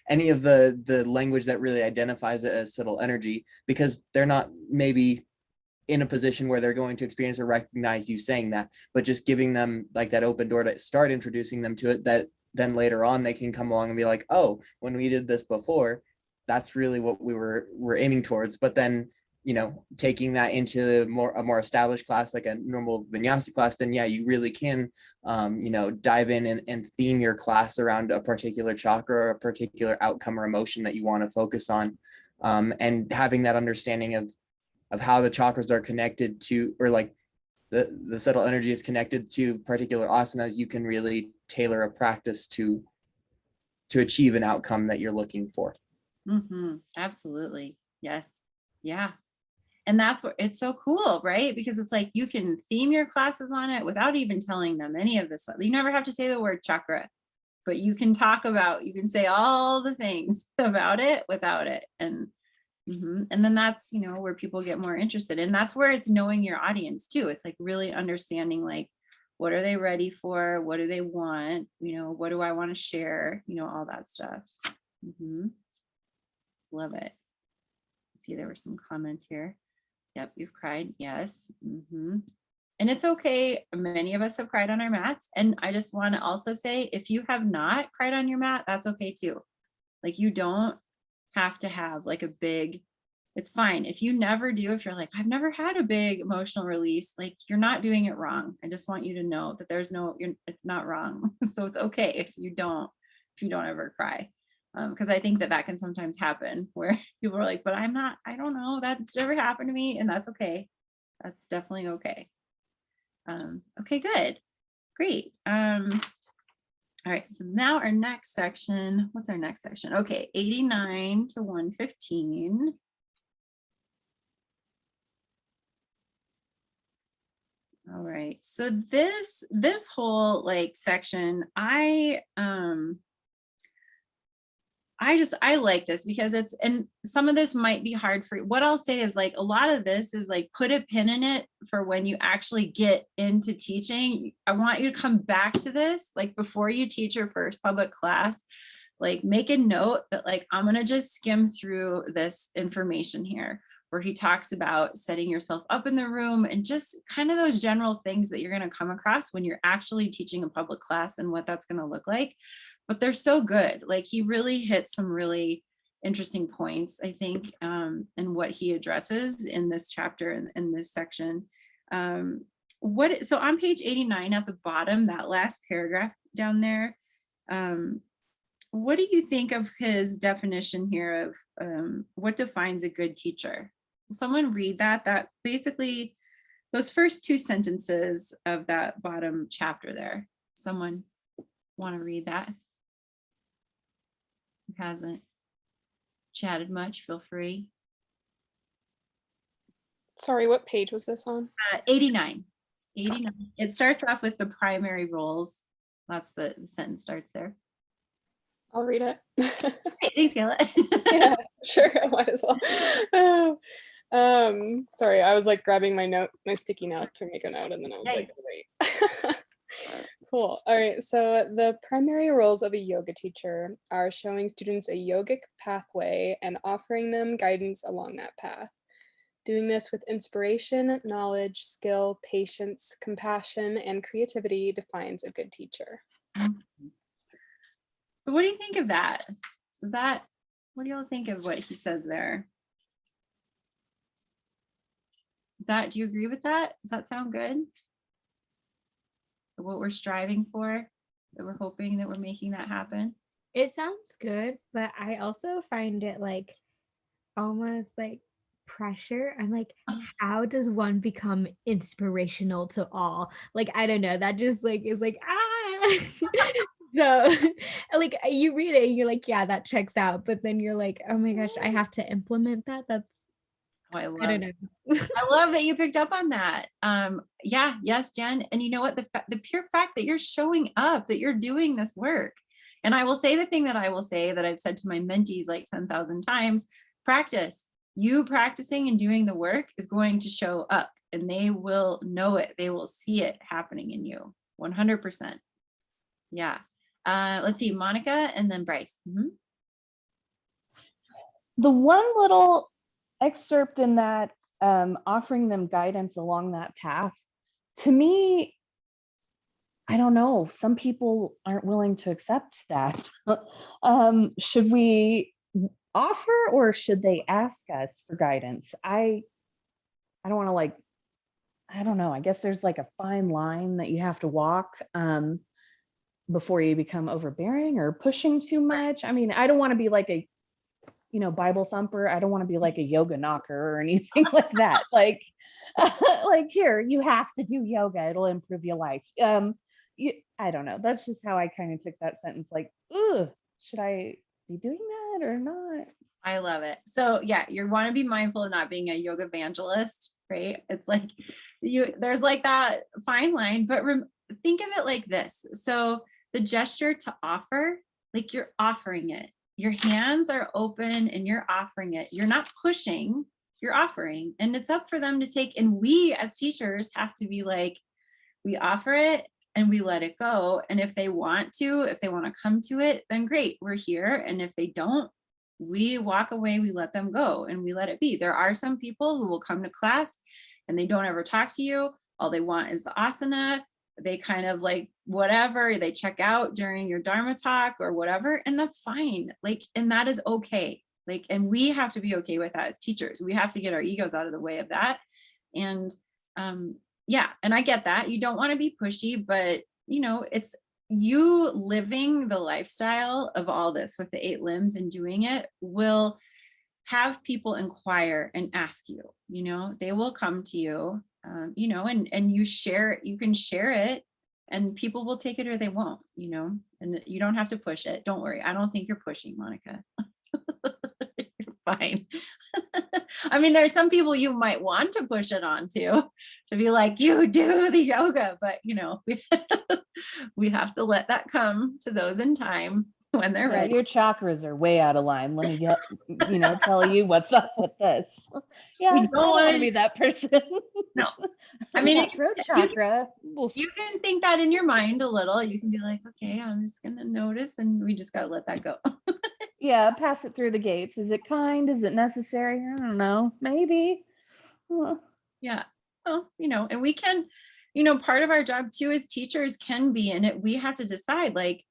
any of the language that really identifies it as subtle energy, because they're not maybe in a position where they're going to experience or recognize you saying that, but just giving them like that open door to start introducing them to it, that then later on they can come along and be like, oh, when we did this before, that's really what we're aiming towards. But then, taking that into a more established class, like a normal vinyasa class, then yeah, you really can, dive in and theme your class around a particular chakra or a particular outcome or emotion that you want to focus on. And having that understanding of how the chakras are connected to, or like the subtle energy is connected to particular asanas, you can really tailor a practice to achieve an outcome that you're looking for. Absolutely. Yes. Yeah. And that's what it's so cool, right? Because it's like you can theme your classes on it without even telling them any of this. You never have to say the word chakra, but you can you can say all the things about it without it. And then that's, where people get more interested. And that's where it's knowing your audience too. It's like really understanding, like, what are they ready for? What do they want? What do I want to share? All that stuff. Love it. Let's see, there were some comments here. Yep, you've cried. Yes. And it's okay. Many of us have cried on our mats. And I just want to also say, if you have not cried on your mat, that's okay too. Like, you don't have to have like a big, it's fine. If you never do, if you're like, I've never had a big emotional release, like, you're not doing it wrong. I just want you to know that it's not wrong. So it's okay if you don't ever cry. Because I think that can sometimes happen where people are like, but I don't know, that's never happened to me. And that's okay. That's definitely okay. Okay, good. Great. All right, so now our next section, what's our next section? Okay, 89 to 115. All right, so this whole like section, I like this because and some of this might be hard for you. What I'll say is, like, a lot of this is like, put a pin in it for when you actually get into teaching. I want you to come back to this, like, before you teach your first public class, like, make a note that, like, I'm going to just skim through this information here, where he talks about setting yourself up in the room and just kind of those general things that you're going to come across when you're actually teaching a public class and what that's going to look like. But they're so good. Like, he really hit some really interesting points, I think, and what he addresses in this chapter, in this section. So on page 89 at the bottom, that last paragraph down there, what do you think of his definition here of what defines a good teacher? Will someone read that? That basically, those first two sentences of that bottom chapter there. Someone want to read that? Who hasn't chatted much, feel free. Sorry, what page was this on? 89. It starts off with the primary roles. That's the sentence starts there. I'll read it. You feel it? Yeah, sure, I might as well. Sorry, I was like grabbing my sticky note to make a note, and then I was like, wait. Cool. All right. So the primary roles of a yoga teacher are showing students a yogic pathway and offering them guidance along that path. Doing this with inspiration, knowledge, skill, patience, compassion, and creativity defines a good teacher. So what do you think of that? What do y'all think of what he says there? Do you agree with that? Does that sound good? What we're striving for, that we're hoping that we're making that happen? It sounds good, but I also find it like almost like pressure. I'm like, how does one become inspirational to all? Like, I don't know. That just like is like, ah. So like you read it and you're like, yeah, that checks out. But then you're like, oh my gosh, I have to implement that. That's Oh, I don't know. I love that you picked up on that. Yeah, yes, Jen. And you know what? The pure fact that you're showing up, that you're doing this work. And I will say the thing that I will say that I've said to my mentees like 10,000 times, practice. You practicing and doing the work is going to show up and they will know it. They will see it happening in you 100%. Yeah. Let's see, Monica and then Bryce. Mhm. The one little excerpt in that, offering them guidance along that path, to me, I don't know, some people aren't willing to accept that. Should we offer or should they ask us for guidance? I don't want to like, I don't know. I guess there's like a fine line that you have to walk before you become overbearing or pushing too much. I mean, I don't want to be like a, Bible thumper. I don't want to be like a yoga knocker or anything like that. Like, like here, you have to do yoga. It'll improve your life. I don't know. That's just how I kind of took that sentence. Like, ooh, should I be doing that or not? I love it. So yeah, you want to be mindful of not being a yoga evangelist, right? It's like there's like that fine line, but think of it like this. So the gesture to offer, like you're offering it. Your hands are open and you're offering it. You're not pushing, you're offering. And it's up for them to take. And we as teachers have to be like, we offer it and we let it go. And if they want to come to it, then great, we're here. And if they don't, we walk away, we let them go and we let it be. There are some people who will come to class and they don't ever talk to you. All they want is the asana. They kind of like whatever, they check out during your Dharma talk or whatever, and that's fine. Like, and that is okay. Like, and we have to be okay with that as teachers. We have to get our egos out of the way of that. And yeah, and I get that. You don't want to be pushy, but it's you living the lifestyle of all this with the 8 limbs and doing it will have people inquire and ask you, they will come to you, and you can share it and people will take it or they won't, and you don't have to push it. Don't worry. I don't think you're pushing, Monica. You're fine. I mean, there's some people you might want to push it on to be like, you do the yoga, but we have to let that come to those in time when they're ready. Your chakras are way out of line. Let me tell you what's up with this. Yeah, I don't want to be that person. No, I mean, throat chakra. You can think that in your mind a little. You can be like, okay, I'm just gonna notice, and we just gotta let that go. Yeah, pass it through the gates. Is it kind? Is it necessary? I don't know. Maybe. Yeah. Well, and we can, part of our job too as teachers can be in it. We have to decide, like,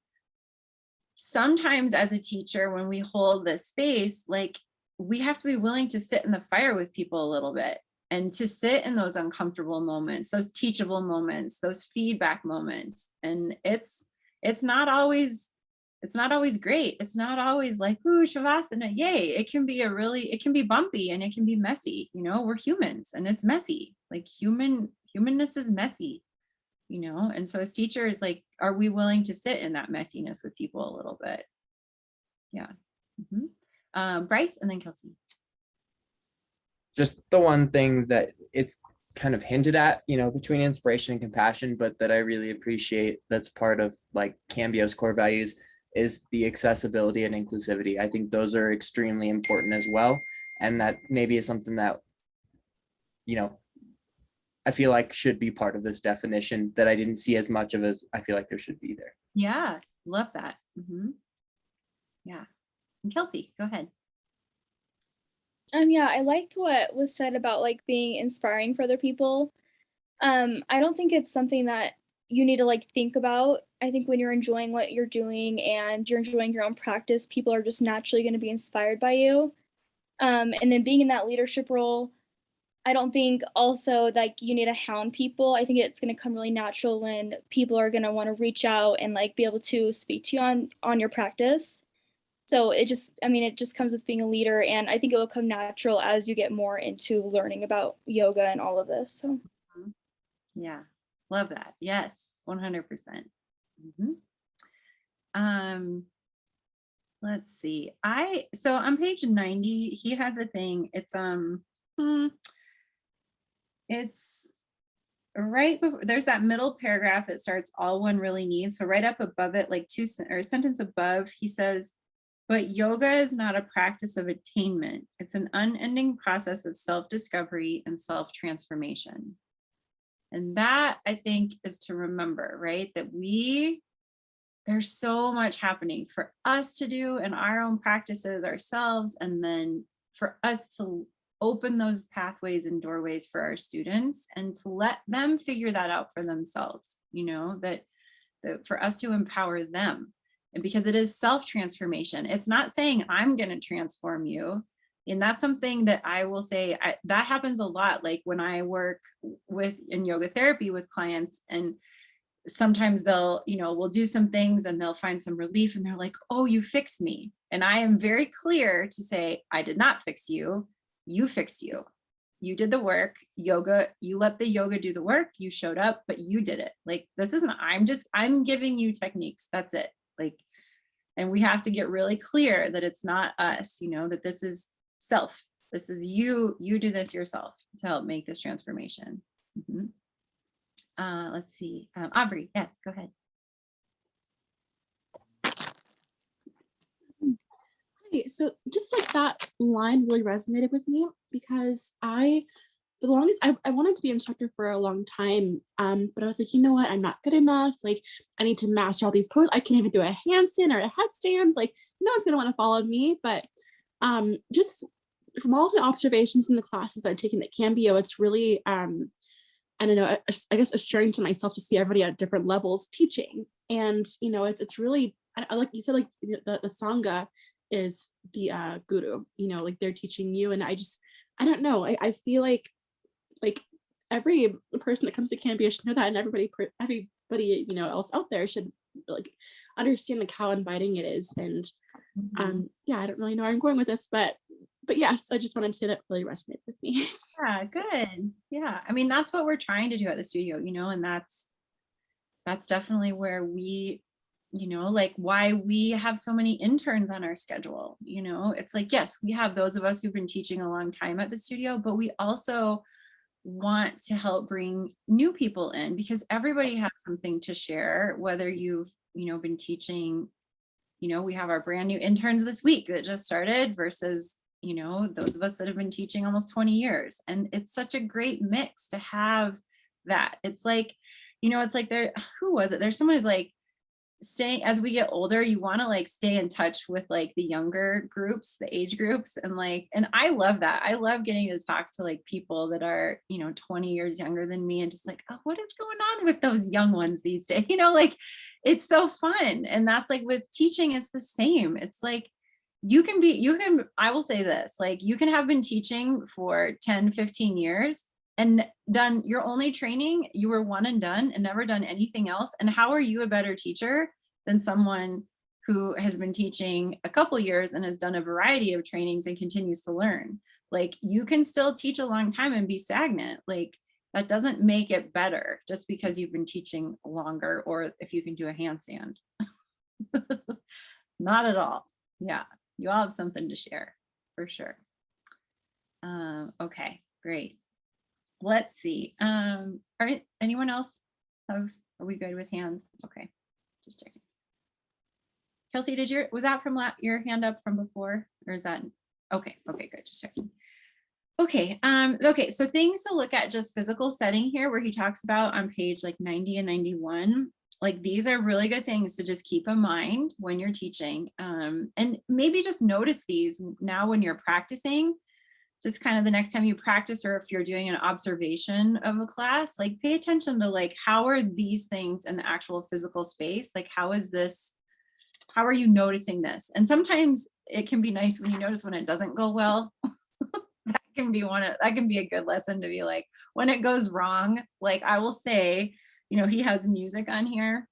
sometimes as a teacher, when we hold this space, like, we have to be willing to sit in the fire with people a little bit and to sit in those uncomfortable moments, those teachable moments, those feedback moments. And it's not always great. It's not always like, ooh, Shavasana, yay. It can be bumpy and it can be messy. We're humans and it's messy. Like humanness is messy, and so as teachers, like, are we willing to sit in that messiness with people a little bit? Yeah. Mm-hmm. Bryce and then Kelsey. Just the one thing that it's kind of hinted at, between inspiration and compassion, but that I really appreciate that's part of like Cambio's core values is the accessibility and inclusivity. I think those are extremely important as well. And that maybe is something that, I feel like should be part of this definition that I didn't see as much of as I feel like there should be there. Yeah, love that. Mm-hmm. Yeah. And Kelsey, go ahead. Yeah, I liked what was said about like being inspiring for other people. I don't think it's something that you need to like think about. I think when you're enjoying what you're doing and you're enjoying your own practice, people are just naturally going to be inspired by you. And then being in that leadership role, I don't think also like you need to hound people. I think it's going to come really natural when people are going to want to reach out and like be able to speak to you on your practice. So it just, I mean, it just comes with being a leader, and I think it will come natural as you get more into learning about yoga and all of this. So yeah, love that. Yes, 100%. Let's see. So on page 90, he has a thing. It's right before, there's that middle paragraph that starts all one really needs. So right up above it, like a sentence above, he says, but yoga is not a practice of attainment. It's an unending process of self-discovery and self-transformation. And that, I think, is to remember, right? That there's so much happening for us to do in our own practices ourselves, and then for us to open those pathways and doorways for our students and to let them figure that out for themselves, that for us to empower them. And because it is self-transformation, it's not saying I'm going to transform you. And that's something that I will say that happens a lot. Like when I work in yoga therapy with clients, and sometimes we'll do some things and they'll find some relief and they're like, oh, you fixed me. And I am very clear to say, I did not fix you. You fixed you. You did the work. Yoga, you let the yoga do the work. You showed up, but you did it. Like, this isn't, I'm giving you techniques. That's it. Like, and we have to get really clear that it's not us, that this is self. This is you do this yourself to help make this transformation. Let's see, Aubrey, yes, go ahead. Hi, so just like that line really resonated with me, because I wanted to be an instructor for a long time, but I was like, you know what, I'm not good enough. Like, I need to master all these poses. I can't even do a handstand or a headstand. Like, no one's gonna want to follow me. But just from all of the observations in the classes that I've taken at Cambio, it's really I don't know, I guess assuring to myself to see everybody at different levels teaching. And, it's really, I like you said, like the Sangha is the guru, like they're teaching you. And I don't know, I feel like every person that comes to Cambio should know that, and everybody, else out there should like understand like how inviting it is. And yeah, I don't really know where I'm going with this, but yes, I just wanted to say that really resonated with me. Yeah, good. Yeah, I mean, that's what we're trying to do at the studio, and that's definitely where we, like why we have so many interns on our schedule. It's like, yes, we have those of us who've been teaching a long time at the studio, but we also want to help bring new people in, because everybody has something to share, whether you've, been teaching, we have our brand new interns this week that just started versus those of us that have been teaching almost 20 years. And it's such a great mix to have that. It's like, it's like who was it? There's someone who's like, as we get older, you want to like stay in touch with like the younger groups, the age groups. And I love that. I love getting to talk to like people that are, 20 years younger than me, and just like, oh, what is going on with those young ones these days? Like, it's so fun. And that's like with teaching, it's the same. It's like, I will say this, like you can have been teaching for 10, 15 years and done your only training, you were one and done and never done anything else. And how are you a better teacher than someone who has been teaching a couple years and has done a variety of trainings and continues to learn? Like, you can still teach a long time and be stagnant. Like, that doesn't make it better just because you've been teaching longer, or if you can do a handstand. Not at all. Yeah. You all have something to share for sure. Okay, great. Let's see. Anyone else are we good with hands? Okay, just checking. Kelsey, was that from your hand up from before, or is that? Okay, good, just checking. Okay, okay, so things to look at, just physical setting here, where he talks about on page like 90 and 91. Like, these are really good things to just keep in mind when you're teaching, and maybe just notice these now when you're practicing, just kind of the next time you practice, or if you're doing an observation of a class, like pay attention to like, how are these things in the actual physical space? Like, how are you noticing this? And sometimes it can be nice when you notice when it doesn't go well. That can be that can be a good lesson to be like, when it goes wrong, like I will say, you know, he has music on here.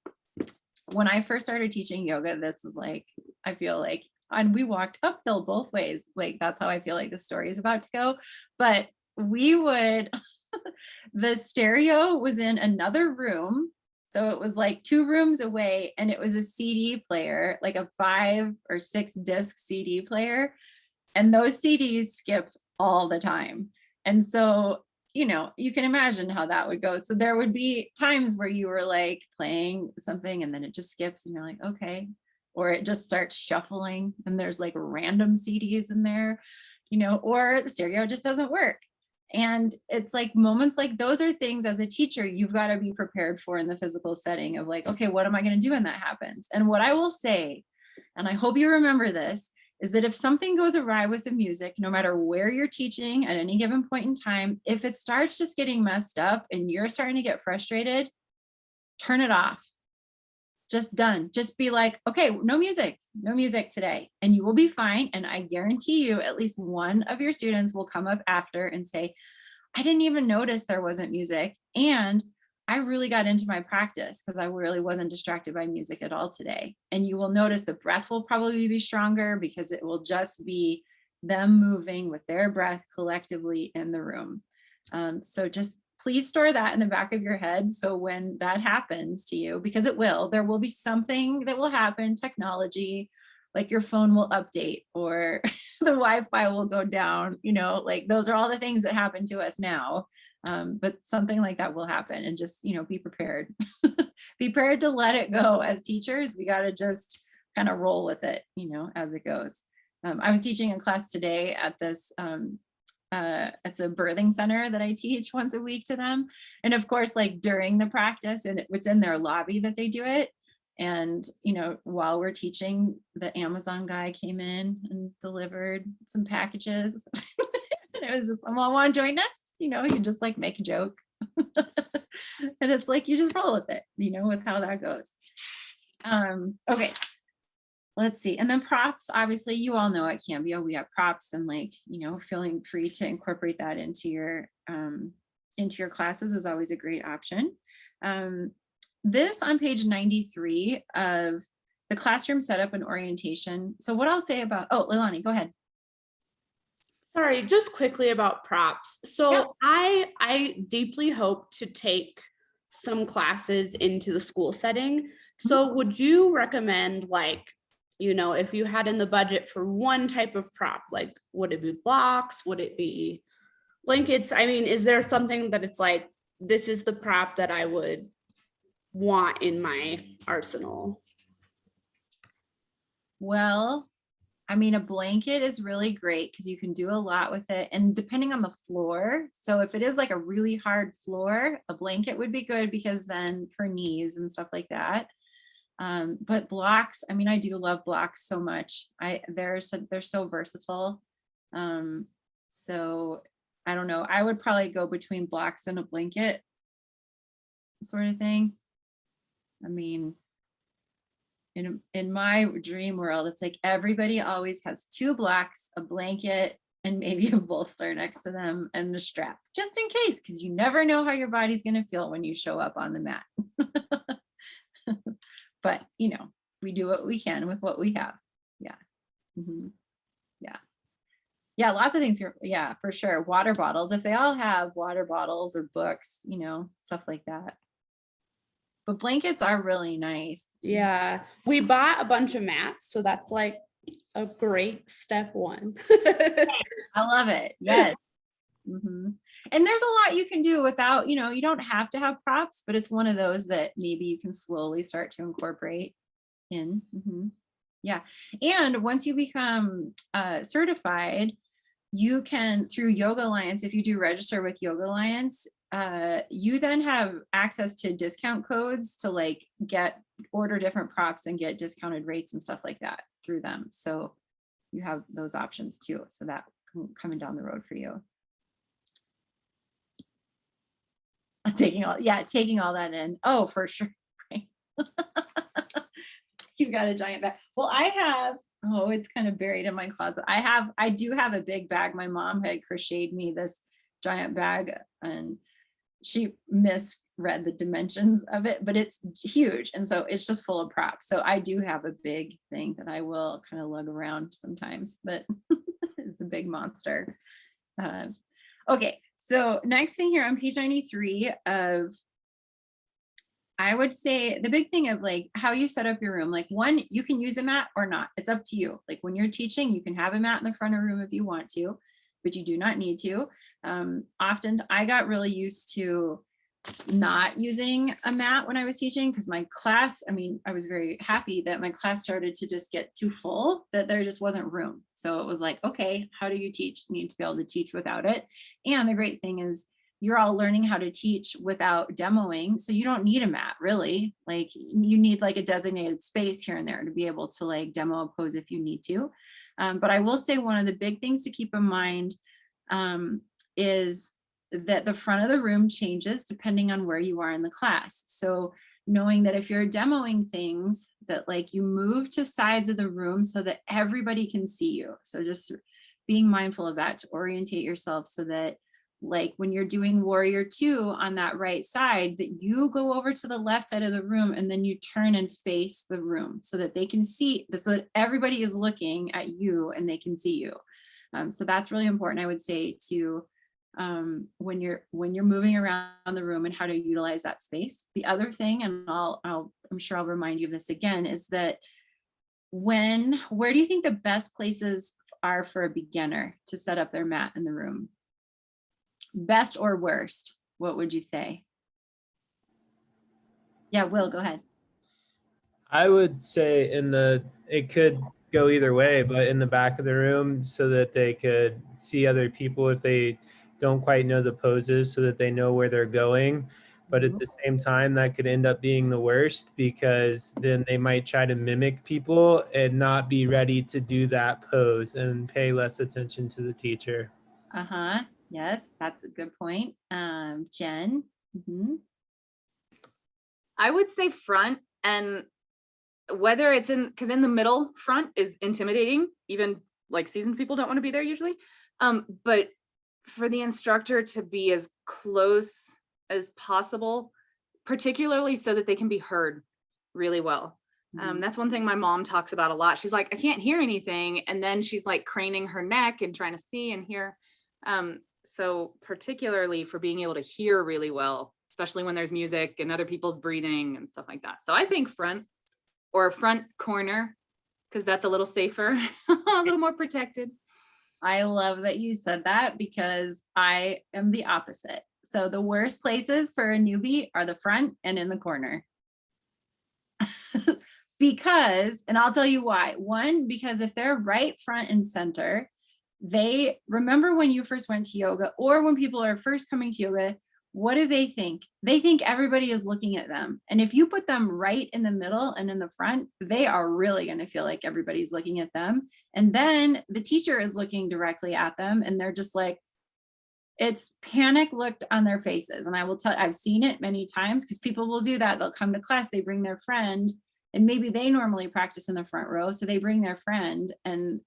When I first started teaching yoga, this is like, I feel like, and we walked uphill both ways. Like that's how I feel like the story is about to go. But we would, the stereo was in another room. So it was like 2 rooms away, and it was a CD player, like a 5 or 6 disc CD player. And those CDs skipped all the time. And so, you know, you can imagine how that would go. So there would be times where you were like playing something and then it just skips and you're like, okay. Or it just starts shuffling and there's like random CDs in there, you know, or the stereo just doesn't work. And it's like moments like those are things as a teacher, you've got to be prepared for in the physical setting of like, okay, what am I going to do when that happens? And what I will say, and I hope you remember this, is that if something goes awry with the music, no matter where you're teaching at any given point in time, if it starts just getting messed up and you're starting to get frustrated, turn it off. Just done. Just be like, okay, no music today, and you will be fine. And I guarantee you at least one of your students will come up after and say, I didn't even notice there wasn't music. And I really got into my practice because I really wasn't distracted by music at all today. And you will notice the breath will probably be stronger because it will just be them moving with their breath collectively in the room. So just please store that in the back of your head. So when that happens to you, because it will, there will be something that will happen, technology, like your phone will update or the Wi-Fi will go down, you know, like those are all the things that happen to us now. But something like that will happen, and just, you know, be prepared. Be prepared to let it go. As teachers, we got to just kind of roll with it, you know, as it goes. I was teaching a class today at this, it's a birthing center that I teach once a week to them. And of course, like during the practice, and it's in their lobby that they do it. And, you know, while we're teaching, the Amazon guy came in and delivered some packages. And it was just, well, want to join us? You know, you just like make a joke. And it's like, you just roll with it, you know, with how that goes. Okay. Let's see. And then props, obviously, you all know at Cambio, we have props, and like, you know, feeling free to incorporate that into your classes is always a great option. This on page 93 of the classroom setup and orientation. So what I'll say about, oh, Leilani, go ahead. Sorry, just quickly about props. So yeah. I deeply hope to take some classes into the school setting. So would you recommend, like, you know, if you had in the budget for one type of prop, like, would it be blocks? Would it be blankets? I mean, is there something that it's like, this is the prop that I would want in my arsenal? Well, I mean, a blanket is really great because you can do a lot with it, and depending on the floor. So if it is like a really hard floor, a blanket would be good because then for knees and stuff like that. But blocks, I mean, I do love blocks so much. They're so versatile. So I don't know, I would probably go between blocks and a blanket sort of thing. I mean, in my dream world, it's like everybody always has 2 blocks, a blanket, and maybe a bolster next to them and a strap, just in case, because you never know how your body's going to feel when you show up on the mat. But, you know, we do what we can with what we have. Yeah. Mm-hmm. Yeah. Yeah. Lots of things here. Yeah, for sure. Water bottles, if they all have water bottles or books, you know, stuff like that. But blankets are really nice. Yeah. We bought a bunch of mats. So that's like a great step 1. I love it. Yes. Mm-hmm. And there's a lot you can do without, you know, you don't have to have props, but it's one of those that maybe you can slowly start to incorporate in. Mm-hmm. Yeah. And once you become certified, you can, through Yoga Alliance, if you do register with Yoga Alliance, you then have access to discount codes to like order different props and get discounted rates and stuff like that through them. So you have those options too. So that coming down the road for you. Taking all that in. Oh, for sure. Right. You've got a giant bag. Well, I have Oh, it's kind of buried in my closet. I do have a big bag. My mom had crocheted me this giant bag, and she misread the dimensions of it, but it's huge. And so it's just full of props. So I do have a big thing that I will kind of lug around sometimes, but it's a big monster. Okay, so next thing here on page 93 of, I would say the big thing of like how you set up your room, like one, you can use a mat or not. It's up to you. Like when you're teaching, you can have a mat in the front of the room if you want to, but you do not need to. Often I got really used to not using a mat when I was teaching because my class, I mean, I was very happy that my class started to just get too full, that there just wasn't room. So it was like, okay, how do you teach? You need to be able to teach without it. And the great thing is you're all learning how to teach without demoing. So you don't need a mat really. Like you need like a designated space here and there to be able to like demo a pose if you need to. But I will say one of the big things to keep in mind is that the front of the room changes depending on where you are in the class. So knowing that if you're demoing things that like you move to sides of the room so that everybody can see you. So just being mindful of that to orientate yourself so that like when you're doing warrior 2 on that right side, that you go over to the left side of the room and then you turn and face the room so that they can see, so that everybody is looking at you and they can see you. So that's really important, I would say, to when you're moving around the room and how to utilize that space. The other thing, and I'm sure I'll remind you of this again, is that where do you think the best places are for a beginner to set up their mat in the room? Best or worst? What would you say? Yeah, Will, go ahead. I would say it could go either way, but in the back of the room so that they could see other people if they don't quite know the poses, so that they know where they're going. But at the same time, that could end up being the worst because then they might try to mimic people and not be ready to do that pose and pay less attention to the teacher. Uh-huh. Yes, that's a good point. Jen? Mm-hmm. I would say front, and whether it's because in the middle, front is intimidating. Even like seasoned people don't want to be there usually. But for the instructor to be as close as possible, particularly so that they can be heard really well. That's one thing my mom talks about a lot. She's like, I can't hear anything. And then she's like craning her neck and trying to see and hear. So particularly for being able to hear really well, especially when there's music and other people's breathing and stuff like that. So I think front or front corner, because that's a little safer, a little more protected. I love that you said that because I am the opposite. So the worst places for a newbie are the front and in the corner. Because, and I'll tell you why. One, because if they're right front and center, they remember when you first went to yoga or when people are first coming to yoga, what do they think? They think everybody is looking at them. And if you put them right in the middle and in the front, they are really going to feel like everybody's looking at them. And then the teacher is looking directly at them and they're just like, it's panic looked on their faces. And I will tell you, I've seen it many times because people will do that. They'll come to class, they bring their friend, and maybe they normally practice in the front row. So they bring their friend and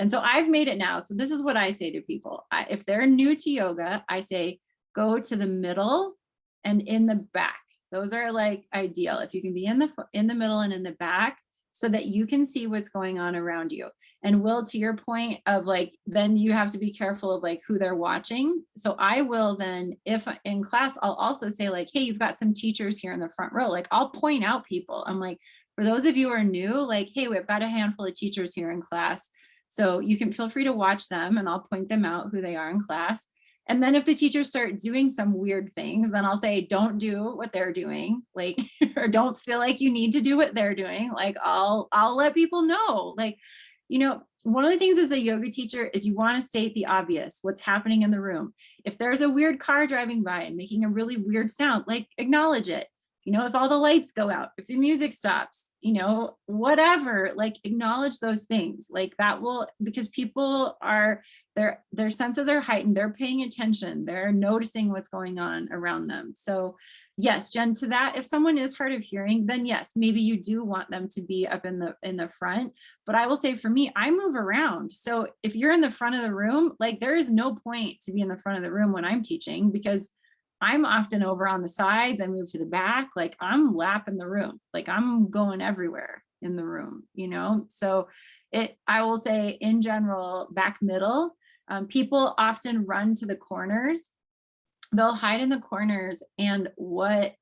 so I've made it now. So this is what I say to people. If they're new to yoga, I say, go to the middle and in the back. Those are like ideal. If you can be in the middle and in the back so that you can see what's going on around you. And Will, to your point of like, then you have to be careful of like who they're watching. So I will then, if in class, I'll also say like, hey, you've got some teachers here in the front row. Like I'll point out people. I'm like, for those of you who are new, like, hey, we've got a handful of teachers here in class. So you can feel free to watch them and I'll point them out who they are in class. And then if the teachers start doing some weird things, then I'll say, don't do what they're doing, like, or don't feel like you need to do what they're doing. Like, I'll let people know, like, you know, one of the things as a yoga teacher is you want to state the obvious, what's happening in the room. If there's a weird car driving by and making a really weird sound, like acknowledge it. if all the lights go out, if the music stops, whatever, like acknowledge those things. Like that will, because people are, their senses are heightened, they're paying attention, they're noticing what's going on around them. So yes, Jen, to that, if someone is hard of hearing, then yes, maybe you do want them to be up in the front. But I will say for me, I move around. So if you're in the front of the room, like there is no point to be in the front of the room when I'm teaching, because I'm often over on the sides. I move to the back, like I'm lapping the room, like I'm going everywhere in the room, So I will say in general, back middle, people often run to the corners. They'll hide in the corners. And what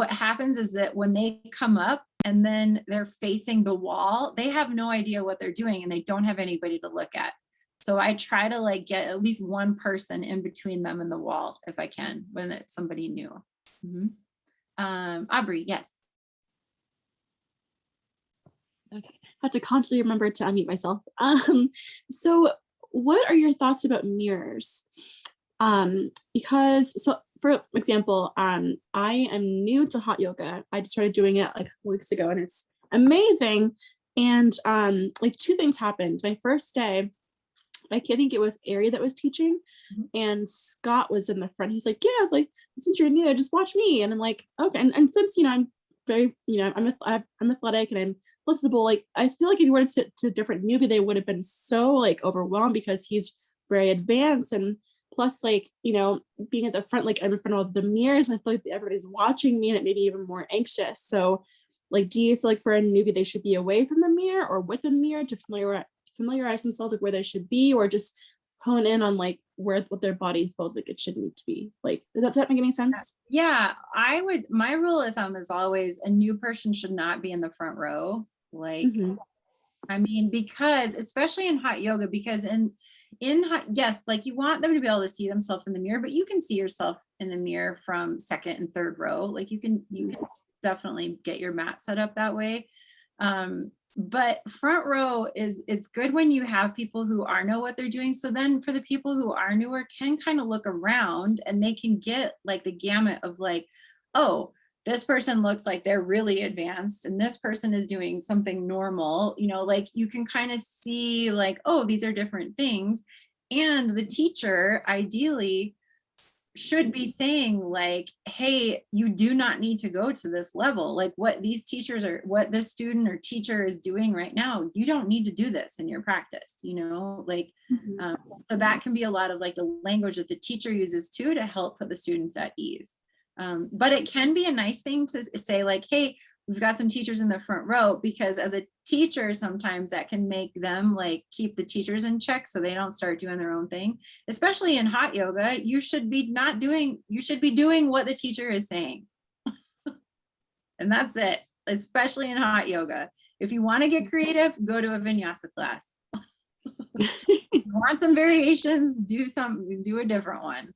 happens is that when they come up and then they're facing the wall, they have no idea what they're doing and they don't have anybody to look at. So I try to like get at least one person in between them and the wall if I can, when it's somebody new. Aubrey, yes. Okay, I have to constantly remember to unmute myself. So what are your thoughts about mirrors? Because, so for example, I am new to hot yoga. I just started doing it like weeks ago and it's amazing. And like two things happened. My first day, I think it was Ari that was teaching and Scott was in the front. He's like, yeah, I was like, since you're new, just watch me. And I'm like, okay. And since, I'm very, I'm athletic and I'm flexible. Like, I feel like if you were to different newbie, they would have been so like overwhelmed because he's very advanced. And plus like, being at the front, like I'm in front of the mirrors and I feel like everybody's watching me and it made me even more anxious. So like, do you feel like for a newbie, they should be away from the mirror or with a mirror to familiarize themselves like where they should be, or just hone in on like what their body feels like it should need to be? Like, does that make any sense? Yeah, my rule of thumb is always a new person should not be in the front row. Like, I mean, because especially in hot yoga, because in hot, yes, like you want them to be able to see themselves in the mirror, but you can see yourself in the mirror from second and third row. Like you can definitely get your mat set up that way. But front row it's good when you have people who know what they're doing. So then for the people who are newer can kind of look around and they can get like the gamut of like, oh, this person looks like they're really advanced and this person is doing something normal, like you can kind of see like, oh, these are different things. And the teacher ideally should be saying like, hey, you do not need to go to this level. Like what these teachers are, what this student or teacher is doing right now, you don't need to do this in your practice, like, so that can be a lot of like the language that the teacher uses too, to help put the students at ease. But it can be a nice thing to say like, hey, we've got some teachers in the front row, because as a teacher, sometimes that can make them like keep the teachers in check so they don't start doing their own thing. Especially in hot yoga, you should be doing what the teacher is saying. And that's it, especially in hot yoga. If you want to get creative, go to a vinyasa class. If you want some variations, do a different one.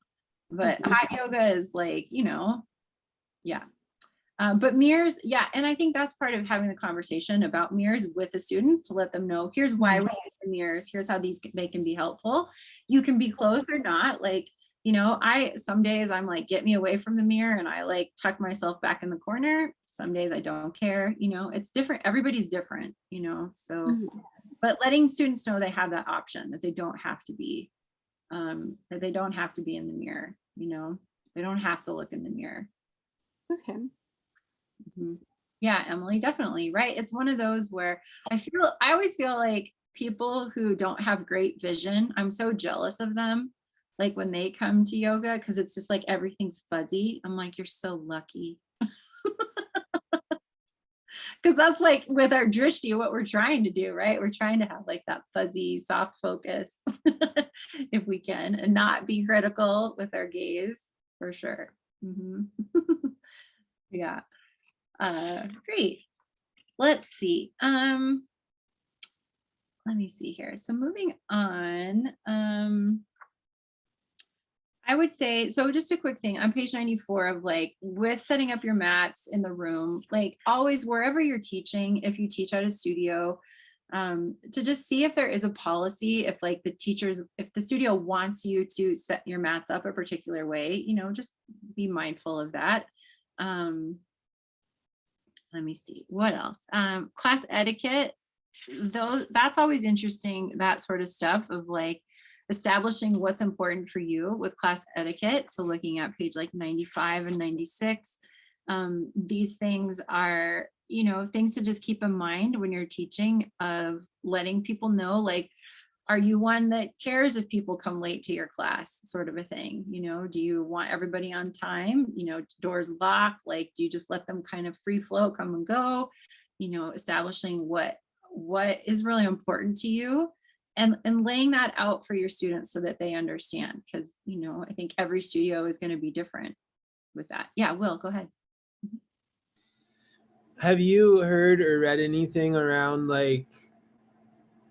But hot yoga is like, yeah. But mirrors, yeah, and I think that's part of having the conversation about mirrors with the students, to let them know, here's why we use the mirrors, here's how they can be helpful. You can be close or not, like, some days I'm like, get me away from the mirror, and I like tuck myself back in the corner. Some days I don't care, it's different, everybody's different, so, but letting students know they have that option, that they don't have to be, in the mirror, they don't have to look in the mirror. Okay. Yeah, Emily, definitely, right? It's one of those where I always feel like people who don't have great vision, I'm so jealous of them. Like when they come to yoga, because it's just like everything's fuzzy. I'm like, you're so lucky. Because that's like with our drishti, what we're trying to do, right? We're trying to have like that fuzzy, soft focus if we can, and not be critical with our gaze, for sure. Yeah. Great. Let's see. Let me see here. So moving on, I would say, so just a quick thing on page 94 of like, with setting up your mats in the room, like always, wherever you're teaching, if you teach at a studio, to just see if there is a policy, if like if the studio wants you to set your mats up a particular way, just be mindful of that. let me see, what else? Class etiquette, that's always interesting, that sort of stuff of like establishing what's important for you with class etiquette. So looking at page like 95 and 96, these things are, you know, things to just keep in mind when you're teaching, of letting people know, like, are you one that cares if people come late to your class, sort of a thing? You know, do you want everybody on time? You know, doors lock, like, do you just let them kind of free flow, come and go? You know, establishing what is really important to you, and laying that out for your students so that they understand, because, you know, I think every studio is going to be different with that. Yeah, Will, go ahead. Have you heard or read anything around like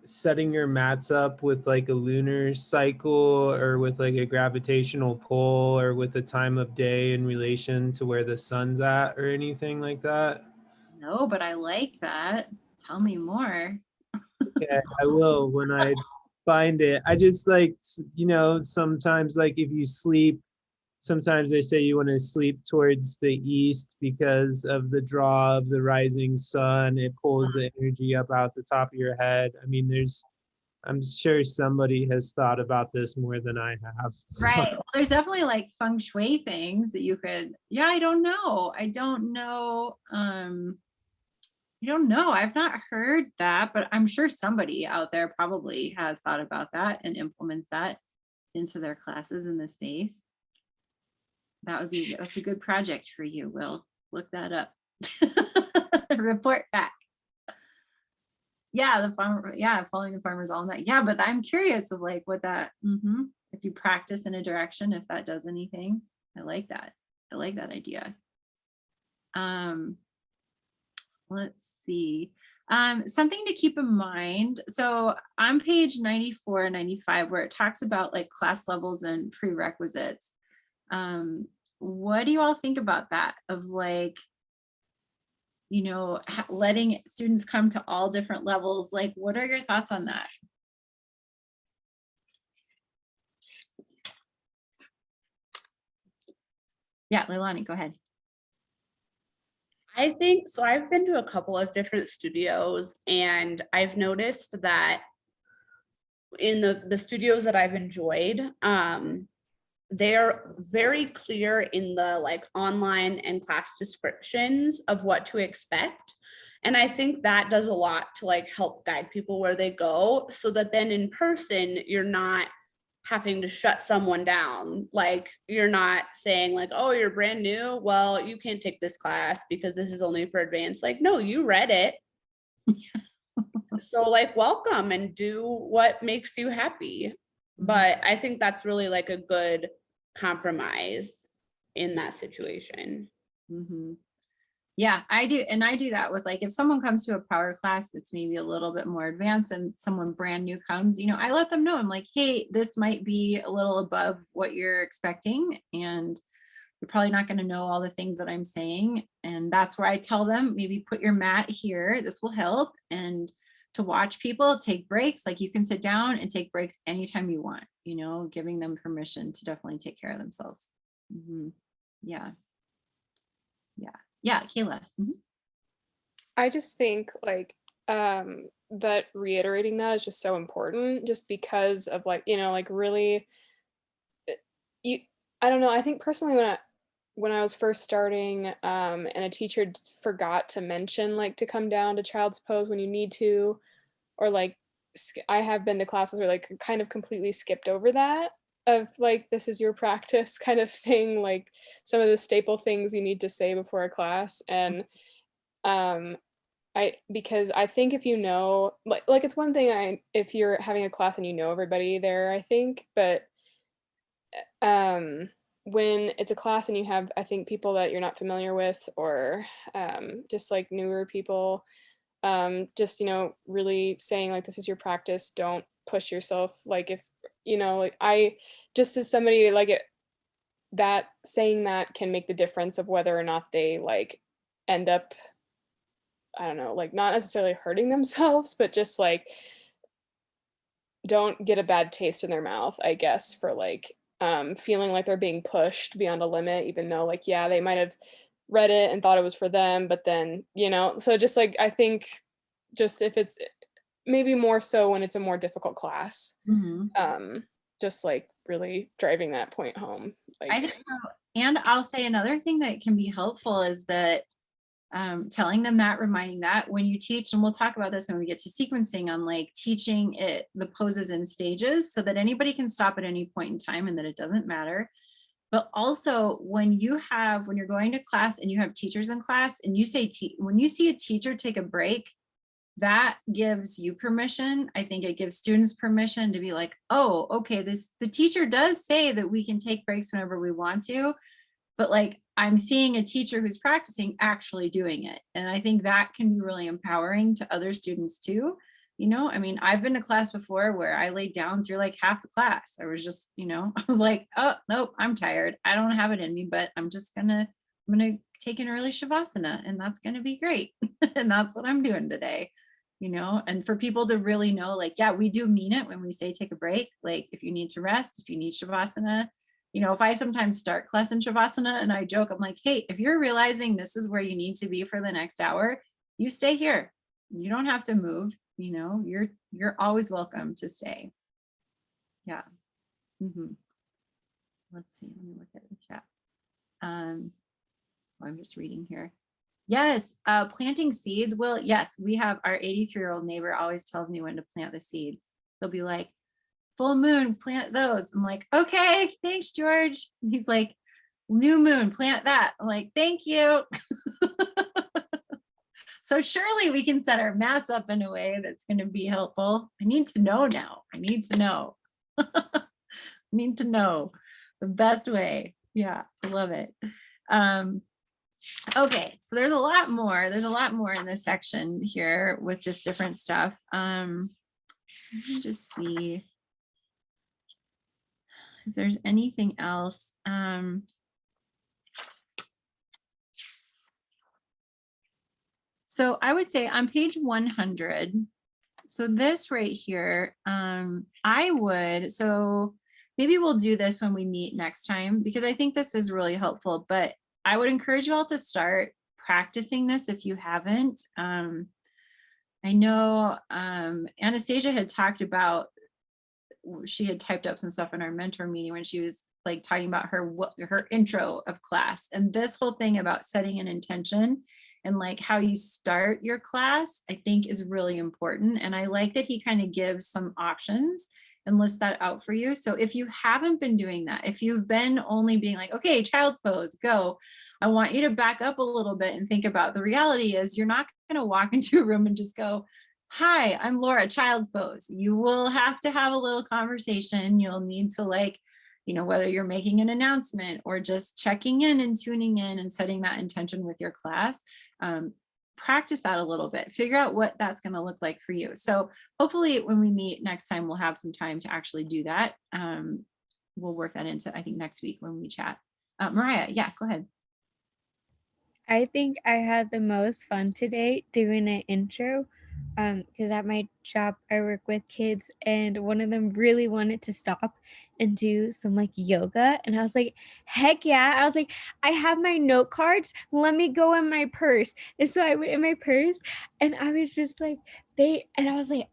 setting your mats up with like a lunar cycle, or with like a gravitational pull, or with the time of day in relation to where the sun's at, or anything like that? No, but I like that. Tell me more. Yeah, I will when I find it. I just like, you know, sometimes like if you sleep, sometimes they say you want to sleep towards the east because of the draw of the rising sun. It pulls the energy up out the top of your head. I mean, I'm sure somebody has thought about this more than I have. Right. Well, there's definitely like feng shui things that you could, yeah, I don't know. I don't know. I've not heard that, but I'm sure somebody out there probably has thought about that and implements that into their classes in the space. That's a good project for you, Will. Look that up. Report back. Yeah, following the farmer's almanac. Yeah, but I'm curious of like what that, if you practice in a direction, if that does anything. I like that. I like that idea. Let's see. Something to keep in mind. So on page 94 and 95, where it talks about like class levels and prerequisites, what do you all think about that? Of like, you know, letting students come to all different levels. Like, what are your thoughts on that? Yeah, Leilani, go ahead. I think so. I've been to a couple of different studios, and I've noticed that in the studios that I've enjoyed, they're very clear in the like online and class descriptions of what to expect. And I think that does a lot to like help guide people where they go, so that then in person, you're not having to shut someone down. Like, you're not saying like, oh, you're brand new, well, you can't take this class because this is only for advanced. Like, no, you read it. So like, welcome and do what makes you happy. But I think that's really like a good compromise in that situation. Yeah, I do. And I do that with like, if someone comes to a power class that's maybe a little bit more advanced and someone brand new comes, you know, I let them know, I'm like, hey, this might be a little above what you're expecting, and you're probably not going to know all the things that I'm saying. And that's where I tell them, maybe put your mat here, this will help. And to watch people take breaks, like you can sit down and take breaks anytime you want, you know, giving them permission to definitely take care of themselves. Yeah. Yeah, Kayla. I just think like that reiterating that is just so important, just because of like, you know, like really I don't know, I think personally when I was first starting, and a teacher forgot to mention like to come down to child's pose when you need to, or like I have been to classes where like kind of completely skipped over that, of like, this is your practice kind of thing, like some of the staple things you need to say before a class. And because I think if you know, like it's one thing if you're having a class and you know everybody there, I think, but when it's a class and you have, I think, people that you're not familiar with, or just like newer people, just, you know, really saying like, this is your practice, don't push yourself. Like, if, you know, like I, just as somebody like it, that saying that can make the difference of whether or not they like end up, I don't know, like not necessarily hurting themselves, but just like don't get a bad taste in their mouth, I guess, for like feeling like they're being pushed beyond a limit, even though like, yeah, they might have read it and thought it was for them, but then, so just like, I think just if it's maybe more so when it's a more difficult class, just like really driving that point home. I think so. And I'll say another thing that can be helpful is that telling them that, reminding that when you teach, and we'll talk about this when we get to sequencing, on like teaching it the poses in stages so that anybody can stop at any point in time and that it doesn't matter. But also when you're going to class and you have teachers in class and you say, when you see a teacher take a break, that gives you permission. I think it gives students permission to be like, oh, okay, the teacher does say that we can take breaks whenever we want to, but like I'm seeing a teacher who's practicing actually doing it. And I think that can be really empowering to other students too. I mean, I've been to class before where I laid down through like half the class. I was just, I was like, oh, nope, I'm tired. I don't have it in me, but I'm going to take an early Shavasana and that's going to be great. And that's what I'm doing today, and for people to really know, like, yeah, we do mean it when we say take a break. Like if you need to rest, if you need Shavasana, if I sometimes start class in Shavasana and I joke, I'm like, hey, if you're realizing this is where you need to be for the next hour, you stay here. You don't have to move. You're always welcome to stay. Yeah. Let's see. Let me look at the chat. I'm just reading here. Yes, planting seeds. Well, yes, we have our 83-year-old neighbor always tells me when to plant the seeds. They'll be like, full moon, plant those. I'm like, okay, thanks, George. He's like, new moon, plant that. I'm like, thank you. So surely we can set our mats up in a way that's going to be helpful. I need to know now. I need to know. I need to know the best way. Yeah, I love it. Okay, so there's a lot more. There's a lot more in this section here with just different stuff. Let me just see if there's anything else. So I would say on page 100, so this right here, so maybe we'll do this when we meet next time, because I think this is really helpful, but I would encourage you all to start practicing this if you haven't. I know Anastasia had talked about, she had typed up some stuff in our mentor meeting when she was like talking about her intro of class, and this whole thing about setting an intention and like how you start your class, I think is really important. And I like that he kind of gives some options and lists that out for you. So if you haven't been doing that, if you've been only being like, okay, child's pose, go, I want you to back up a little bit and think about the reality is you're not going to walk into a room and just go, hi, I'm Laura, child's pose. You will have to have a little conversation. You'll need to like, whether you're making an announcement or just checking in and tuning in and setting that intention with your class, practice that a little bit, figure out what that's going to look like for you. So hopefully when we meet next time, we'll have some time to actually do that. We'll work that into, I think, next week when we chat. Mariah, yeah, go ahead. I think I had the most fun today doing an intro because at my job I work with kids and one of them really wanted to stop and do some like yoga, and I was like, heck yeah. I was like, I have my note cards, let me go in my purse. And so I went in my purse and I was just like, I was like,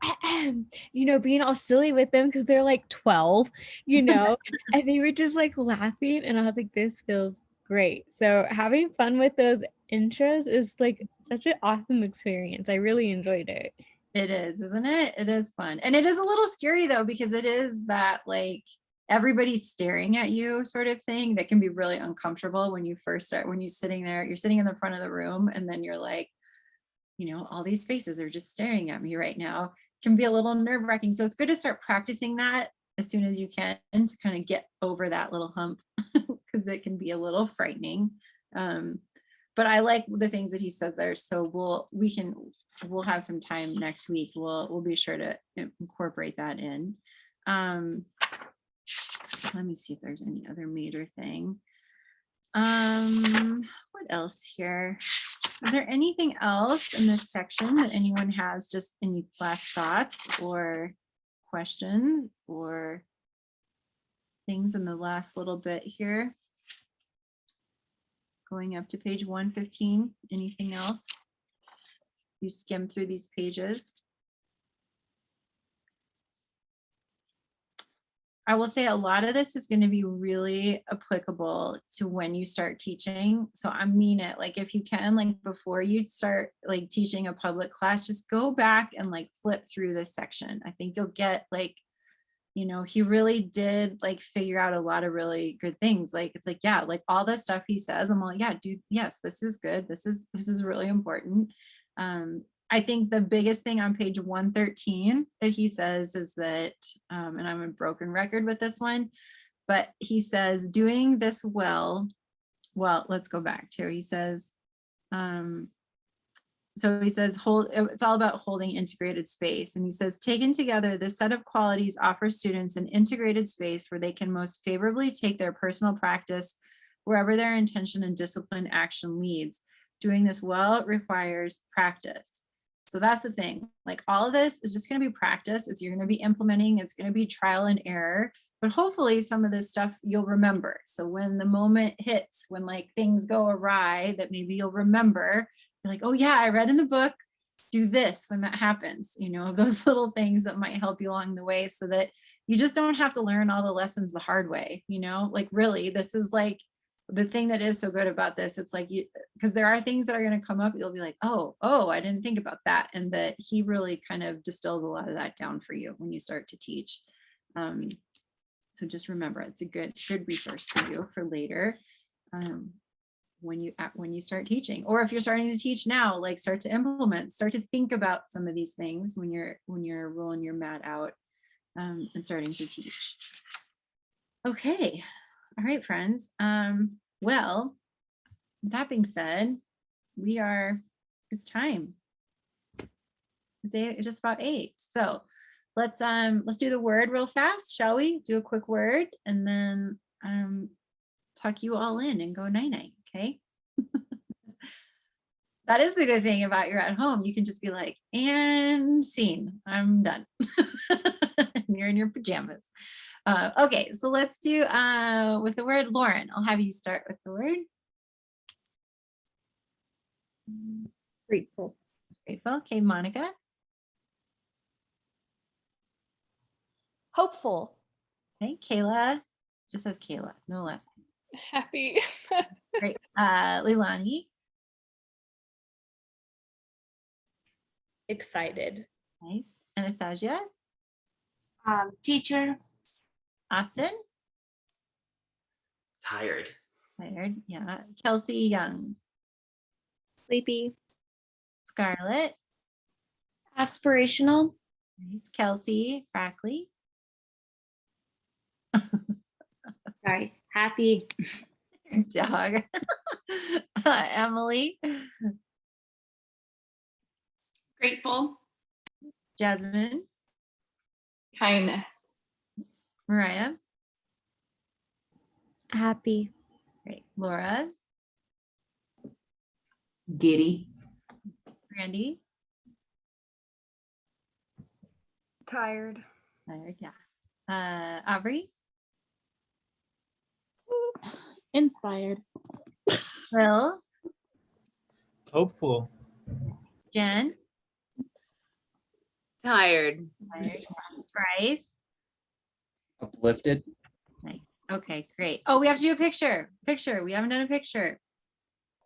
being all silly with them because they're like 12, and they were just like laughing, and I was like, this feels great. So having fun with those intros is like such an awesome experience. I really enjoyed it. It is, isn't it? It is fun. And it is a little scary though, because it is that like everybody's staring at you sort of thing that can be really uncomfortable when you first start, when you're sitting there, you're sitting in the front of the room and then you're like, all these faces are just staring at me right now. It can be a little nerve-wracking. So it's good to start practicing that as soon as you can to kind of get over that little hump because it can be a little frightening. But I like the things that he says there. So we'll have some time next week. We'll be sure to incorporate that in. Let me see if there's any other major thing. What else here? Is there anything else in this section that anyone has, just any last thoughts or questions or things in the last little bit here? going up to page 115. Anything else? You skim through these pages. I will say a lot of this is going to be really applicable to when you start teaching. So I mean it, like if you can, like before you start like teaching a public class, just go back and like flip through this section. I think you'll get like, you know, he really did like figure out a lot of really good things. Like, it's like, yeah, like all the stuff he says, I'm like, yeah, dude, yes, this is good. This is really important. I think the biggest thing on page 113 that he says is that, and I'm a broken record with this one, but he says, doing this well, let's go back to, he says, so he says, it's all about holding integrated space. And he says, taken together, this set of qualities offers students an integrated space where they can most favorably take their personal practice wherever their intention and disciplined action leads. Doing this well requires practice. So that's the thing, like all of this is just going to be practice. It's you're going to be implementing, it's going to be trial and error, but hopefully some of this stuff you'll remember. So when the moment hits, when like things go awry, that maybe you'll remember, you're like, oh yeah, I read in the book, do this when that happens, you know, those little things that might help you along the way so that you just don't have to learn all the lessons the hard way, you know, like really, this is like, the thing that is so good about this, it's like you, because there are things that are going to come up, you'll be like, oh, I didn't think about that. And that he really kind of distilled a lot of that down for you when you start to teach. So just remember, it's a good resource for you for later when you start teaching, or if you're starting to teach now, like start to implement, start to think about some of these things when you're rolling your mat out and starting to teach. Okay. All right, friends. Well, with that being said, it's time. It's just about 8. So let's do the word real fast, shall we? Do a quick word and then tuck you all in and go night-night, okay? That is the good thing about you're at home. You can just be like, and scene, I'm done. You're in your pajamas. Okay, so let's do with the word. Lauren, I'll have you start with the word. Grateful. Grateful. Okay, Monica. Hopeful. Okay, Kayla. Just says Kayla, no less. Happy. Great. Leilani. Excited. Nice. Anastasia. Teacher. Austin. Tired. Tired. Yeah. Kelsey Young. Sleepy. Scarlett. Aspirational. Nice. Kelsey Brackley. Sorry. Happy. Dog. Emily. Grateful. Jasmine. Kindness. Mariah. Happy. Great. Laura. Giddy. Randy. Tired. Tired, yeah. Aubrey. Inspired. Will. Hopeful. Jen. Tired. Tired. Bryce. Uplifted. Nice. Okay, great. Oh, we have to do a picture. We haven't done a picture.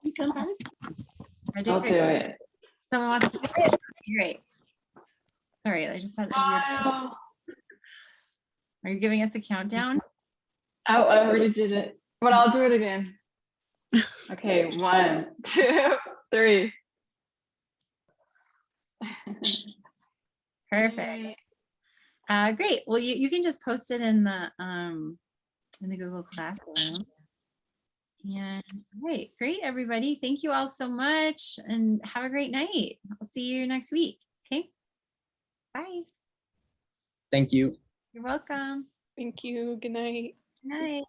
I'll do it. Someone wants to do it? Great. Sorry, I just had a weird. Are you giving us a countdown? Oh, I already did it, but I'll do it again. Okay, 1, 2, 3. Perfect. Great. Well, you can just post it in the Google Classroom. And great, everybody. Thank you all so much and have a great night. I'll see you next week. Okay. Bye. Thank you. You're welcome. Thank you. Good night. Good night.